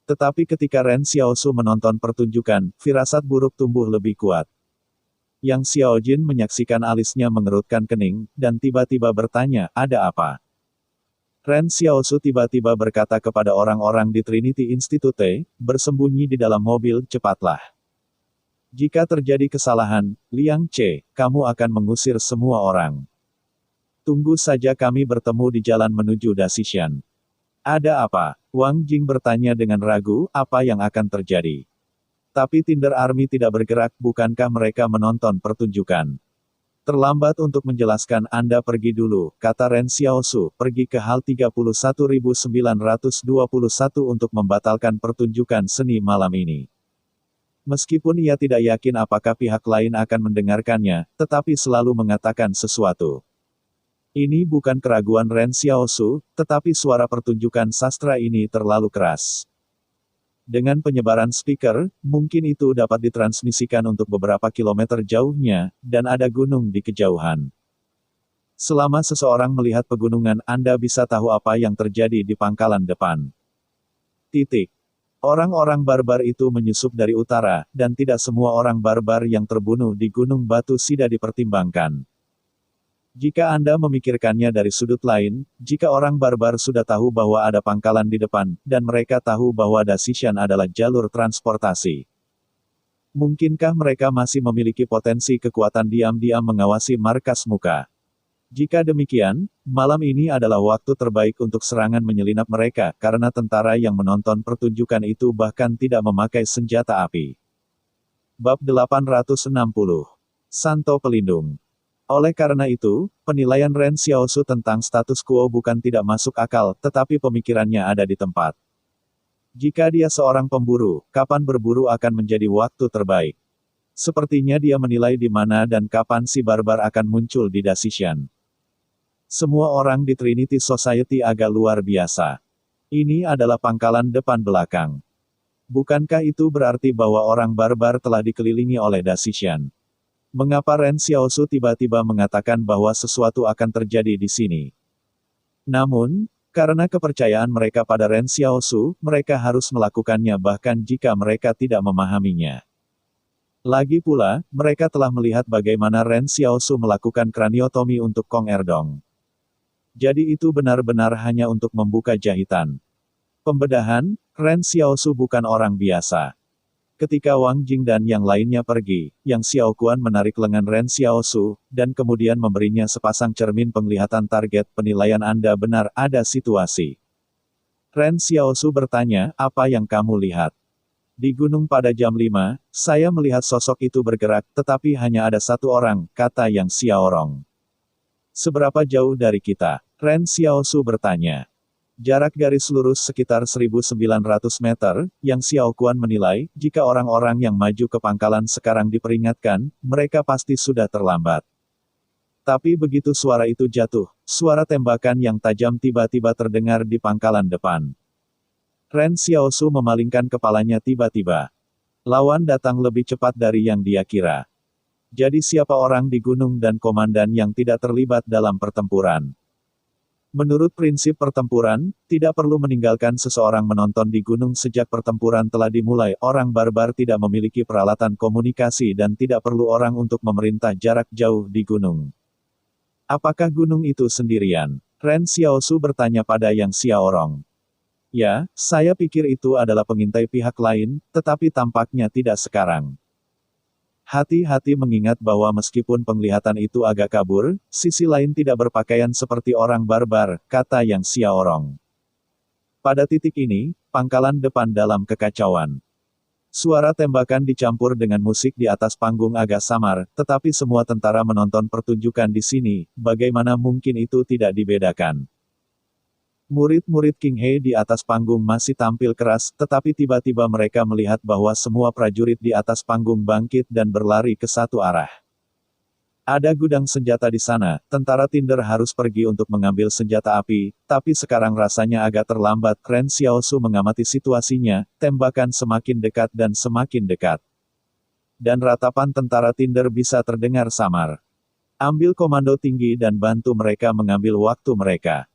Tetapi ketika Ren Xiaosu menonton pertunjukan, firasat buruk tumbuh lebih kuat. Yang Xiaojin menyaksikan alisnya mengerutkan kening, dan tiba-tiba bertanya, ada apa? Ren Xiaosu tiba-tiba berkata kepada orang-orang di Trinity Institute, bersembunyi di dalam mobil, cepatlah. Jika terjadi kesalahan, Liang Che, kamu akan mengusir semua orang. Tunggu saja kami bertemu di jalan menuju Dasishan. Ada apa? Wang Jing bertanya dengan ragu, apa yang akan terjadi? Tapi Tinder Army tidak bergerak, bukankah mereka menonton pertunjukan? Terlambat untuk menjelaskan, Anda pergi dulu, kata Ren Xiaosu, pergi ke hal 31921 untuk membatalkan pertunjukan seni malam ini. Meskipun ia tidak yakin apakah pihak lain akan mendengarkannya, tetapi selalu mengatakan sesuatu. Ini bukan keraguan Ren Xiaosu, tetapi suara pertunjukan sastra ini terlalu keras. Dengan penyebaran speaker, mungkin itu dapat ditransmisikan untuk beberapa kilometer jauhnya, dan ada gunung di kejauhan. Selama seseorang melihat pegunungan, Anda bisa tahu apa yang terjadi di pangkalan depan. Titik. Orang-orang barbar itu menyusup dari utara, dan tidak semua orang barbar yang terbunuh di Gunung Batu Sida dipertimbangkan. Jika Anda memikirkannya dari sudut lain, jika orang barbar sudah tahu bahwa ada pangkalan di depan, dan mereka tahu bahwa Dasishan adalah jalur transportasi. Mungkinkah mereka masih memiliki potensi kekuatan diam-diam mengawasi markas muka? Jika demikian, malam ini adalah waktu terbaik untuk serangan menyelinap mereka, karena tentara yang menonton pertunjukan itu bahkan tidak memakai senjata api. Bab 860. Santo Pelindung. Oleh karena itu, penilaian Ren Xiaosu tentang status quo bukan tidak masuk akal, tetapi pemikirannya ada di tempat. Jika dia seorang pemburu, kapan berburu akan menjadi waktu terbaik? Sepertinya dia menilai di mana dan kapan si barbar akan muncul di Dasishan. Semua orang di Trinity Society agak luar biasa. Ini adalah pangkalan depan belakang. Bukankah itu berarti bahwa orang barbar telah dikelilingi oleh Dasishan? Mengapa Ren Xiaosu tiba-tiba mengatakan bahwa sesuatu akan terjadi di sini? Namun, karena kepercayaan mereka pada Ren Xiaosu, mereka harus melakukannya bahkan jika mereka tidak memahaminya. Lagi pula, mereka telah melihat bagaimana Ren Xiaosu melakukan kraniotomi untuk Kong Erdong. Jadi itu benar-benar hanya untuk membuka jahitan. Pembedahan, Ren Xiaosu bukan orang biasa. Ketika Wang Jing dan yang lainnya pergi, Yang Xiaokuan menarik lengan Ren Xiaosu, dan kemudian memberinya sepasang cermin penglihatan target. Penilaian Anda benar, ada situasi. Ren Xiaosu bertanya, apa yang kamu lihat? Di gunung pada jam 5, saya melihat sosok itu bergerak, tetapi hanya ada satu orang, kata Yang Xiaorong. Seberapa jauh dari kita? Ren Xiaosu bertanya. Jarak garis lurus sekitar 1.900 meter, Yang Xiaokuan menilai, jika orang-orang yang maju ke pangkalan sekarang diperingatkan, mereka pasti sudah terlambat. Tapi begitu suara itu jatuh, suara tembakan yang tajam tiba-tiba terdengar di pangkalan depan. Ren Xiaosu memalingkan kepalanya tiba-tiba. Lawan datang lebih cepat dari yang dia kira. Jadi siapa orang di gunung dan komandan yang tidak terlibat dalam pertempuran? Menurut prinsip pertempuran, tidak perlu meninggalkan seseorang menonton di gunung sejak pertempuran telah dimulai. Orang barbar tidak memiliki peralatan komunikasi dan tidak perlu orang untuk memerintah jarak jauh di gunung. Apakah gunung itu sendirian? Ren Xiaosu bertanya pada Yang Xiaorong. Ya, saya pikir itu adalah pengintai pihak lain, tetapi tampaknya tidak sekarang. Hati-hati mengingat bahwa meskipun penglihatan itu agak kabur, sisi lain tidak berpakaian seperti orang barbar, kata Yang Xiaorong. Pada titik ini, pangkalan depan dalam kekacauan. Suara tembakan dicampur dengan musik di atas panggung agak samar, tetapi semua tentara menonton pertunjukan di sini, bagaimana mungkin itu tidak dibedakan. Murid-murid King He di atas panggung masih tampil keras, tetapi tiba-tiba mereka melihat bahwa semua prajurit di atas panggung bangkit dan berlari ke satu arah. Ada gudang senjata di sana, tentara Tinder harus pergi untuk mengambil senjata api, tapi sekarang rasanya agak terlambat. Ren Xiaosu mengamati situasinya, tembakan semakin dekat dan semakin dekat. Dan ratapan tentara Tinder bisa terdengar samar. Ambil komando tinggi dan bantu mereka mengambil waktu mereka.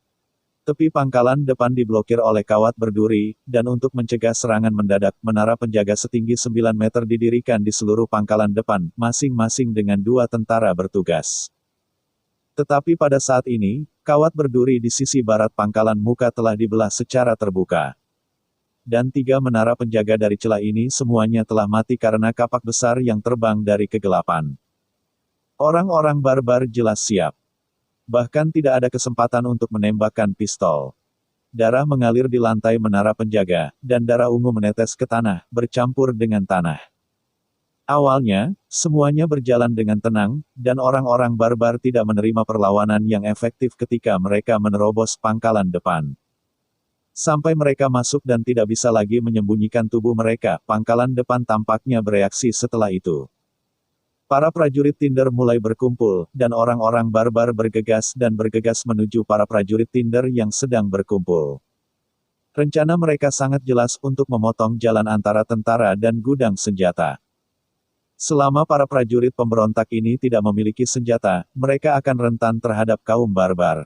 Tepi pangkalan depan diblokir oleh kawat berduri, dan untuk mencegah serangan mendadak, menara penjaga setinggi 9 meter didirikan di seluruh pangkalan depan, masing-masing dengan 2 tentara bertugas. Tetapi pada saat ini, kawat berduri di sisi barat pangkalan muka telah dibelah secara terbuka. Dan 3 menara penjaga dari celah ini semuanya telah mati karena kapak besar yang terbang dari kegelapan. Orang-orang barbar jelas siap. Bahkan tidak ada kesempatan untuk menembakkan pistol. Darah mengalir di lantai menara penjaga, dan darah ungu menetes ke tanah, bercampur dengan tanah. Awalnya, semuanya berjalan dengan tenang, dan orang-orang barbar tidak menerima perlawanan yang efektif ketika mereka menerobos pangkalan depan. Sampai mereka masuk dan tidak bisa lagi menyembunyikan tubuh mereka, pangkalan depan tampaknya bereaksi setelah itu. Para prajurit Tinder mulai berkumpul, dan orang-orang barbar bergegas menuju para prajurit Tinder yang sedang berkumpul. Rencana mereka sangat jelas untuk memotong jalan antara tentara dan gudang senjata. Selama para prajurit pemberontak ini tidak memiliki senjata, mereka akan rentan terhadap kaum barbar.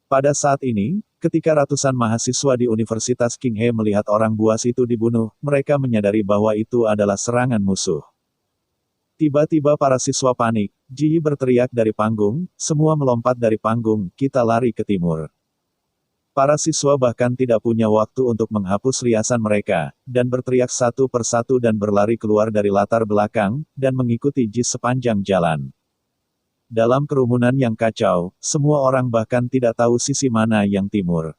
Pada saat ini, ketika ratusan mahasiswa di Universitas King He melihat orang buas itu dibunuh, mereka menyadari bahwa itu adalah serangan musuh. Tiba-tiba para siswa panik, Ji Yi berteriak dari panggung, semua melompat dari panggung, kita lari ke timur. Para siswa bahkan tidak punya waktu untuk menghapus riasan mereka, dan berteriak satu persatu dan berlari keluar dari latar belakang, dan mengikuti Ji sepanjang jalan. Dalam kerumunan yang kacau, semua orang bahkan tidak tahu sisi mana yang timur.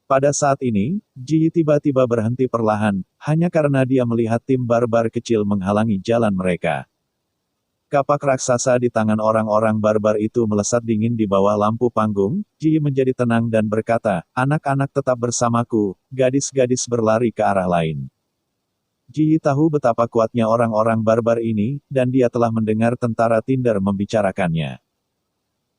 Pada saat ini, Ji Yi tiba-tiba berhenti perlahan, hanya karena dia melihat tim barbar kecil menghalangi jalan mereka. Kapak raksasa di tangan orang-orang barbar itu melesat dingin di bawah lampu panggung. Ji Yi menjadi tenang dan berkata, anak-anak tetap bersamaku, gadis-gadis berlari ke arah lain. Ji Yi tahu betapa kuatnya orang-orang barbar ini, dan dia telah mendengar tentara Tinder membicarakannya.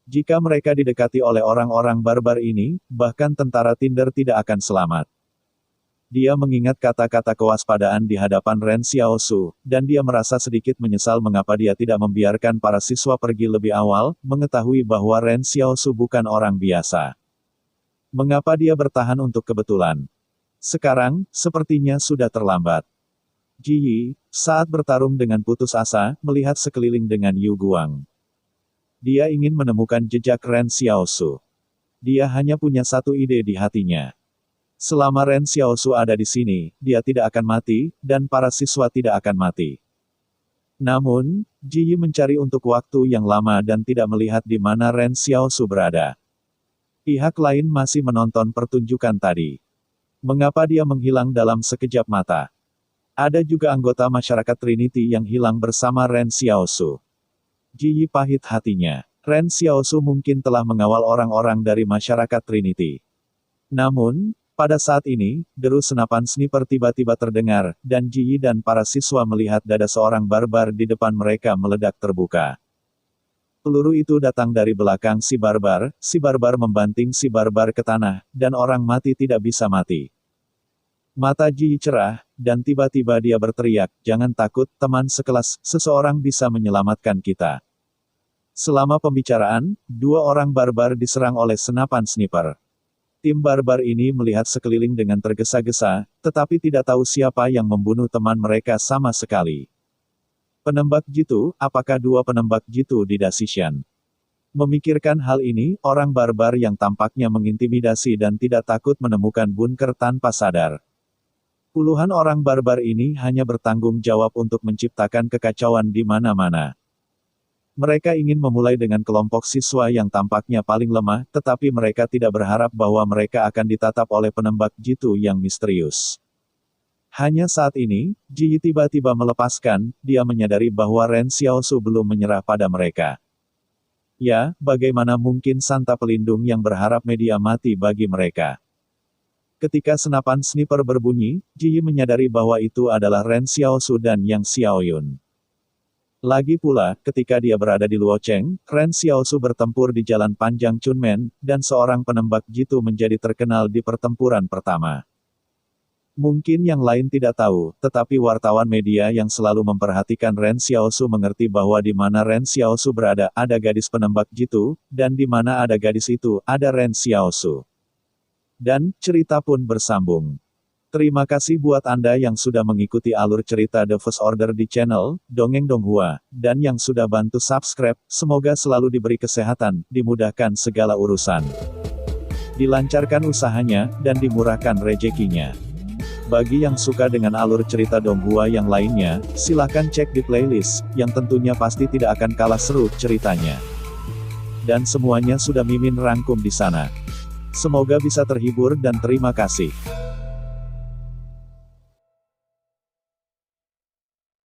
Jika mereka didekati oleh orang-orang barbar ini, bahkan tentara Tinder tidak akan selamat. Dia mengingat kata-kata kewaspadaan di hadapan Ren Xiaosu, dan dia merasa sedikit menyesal mengapa dia tidak membiarkan para siswa pergi lebih awal, mengetahui bahwa Ren Xiaosu bukan orang biasa. Mengapa dia bertahan untuk kebetulan? Sekarang, sepertinya sudah terlambat. Ji Yi, saat bertarung dengan putus asa, melihat sekeliling dengan Yu Guang. Dia ingin menemukan jejak Ren Xiaosu. Dia hanya punya satu ide di hatinya. Selama Ren Xiaosu ada di sini, dia tidak akan mati, dan para siswa tidak akan mati. Namun, Ji Yi mencari untuk waktu yang lama dan tidak melihat di mana Ren Xiaosu berada. Pihak lain masih menonton pertunjukan tadi. Mengapa dia menghilang dalam sekejap mata? Ada juga anggota masyarakat Trinity yang hilang bersama Ren Xiaosu. Ji Yi pahit hatinya. Ren Xiaosu mungkin telah mengawal orang-orang dari masyarakat Trinity. Namun, pada saat ini, deru senapan sniper tiba-tiba terdengar, dan Ji Yi dan para siswa melihat dada seorang barbar di depan mereka meledak terbuka. Peluru itu datang dari belakang si barbar membanting si barbar ke tanah, dan orang mati tidak bisa mati. Mata Ji Yi cerah, dan tiba-tiba dia berteriak, jangan takut, teman sekelas, seseorang bisa menyelamatkan kita. Selama pembicaraan, 2 orang barbar diserang oleh senapan sniper. Tim barbar ini melihat sekeliling dengan tergesa-gesa, tetapi tidak tahu siapa yang membunuh teman mereka sama sekali. Penembak jitu, apakah 2 penembak jitu di Dasishan? Memikirkan hal ini, orang barbar yang tampaknya mengintimidasi dan tidak takut menemukan bunker tanpa sadar. Puluhan orang barbar ini hanya bertanggung jawab untuk menciptakan kekacauan di mana-mana. Mereka ingin memulai dengan kelompok siswa yang tampaknya paling lemah, tetapi mereka tidak berharap bahwa mereka akan ditatap oleh penembak jitu yang misterius. Hanya saat ini, Ji Yi tiba-tiba melepaskan, dia menyadari bahwa Ren Xiaosu belum menyerah pada mereka. Ya, bagaimana mungkin Santa Pelindung yang berharap media mati bagi mereka? Ketika senapan sniper berbunyi, Ji Yi menyadari bahwa itu adalah Ren Xiaosu dan Yang Xiaoyun. Lagi pula, ketika dia berada di Luocheng, Ren Xiaosu bertempur di jalan panjang Chunmen, dan seorang penembak jitu menjadi terkenal di pertempuran pertama. Mungkin yang lain tidak tahu, tetapi wartawan media yang selalu memperhatikan Ren Xiaosu mengerti bahwa di mana Ren Xiaosu berada, ada gadis penembak jitu, dan di mana ada gadis itu, ada Ren Xiaosu. Dan, cerita pun bersambung. Terima kasih buat Anda yang sudah mengikuti alur cerita The First Order di channel Dongeng Donghua, dan yang sudah bantu subscribe. Semoga selalu diberi kesehatan, dimudahkan segala urusan, dilancarkan usahanya, dan dimurahkan rezekinya. Bagi yang suka dengan alur cerita Donghua yang lainnya, silahkan cek di playlist, yang tentunya pasti tidak akan kalah seru ceritanya. Dan semuanya sudah Mimin rangkum di sana. Semoga bisa terhibur dan terima kasih.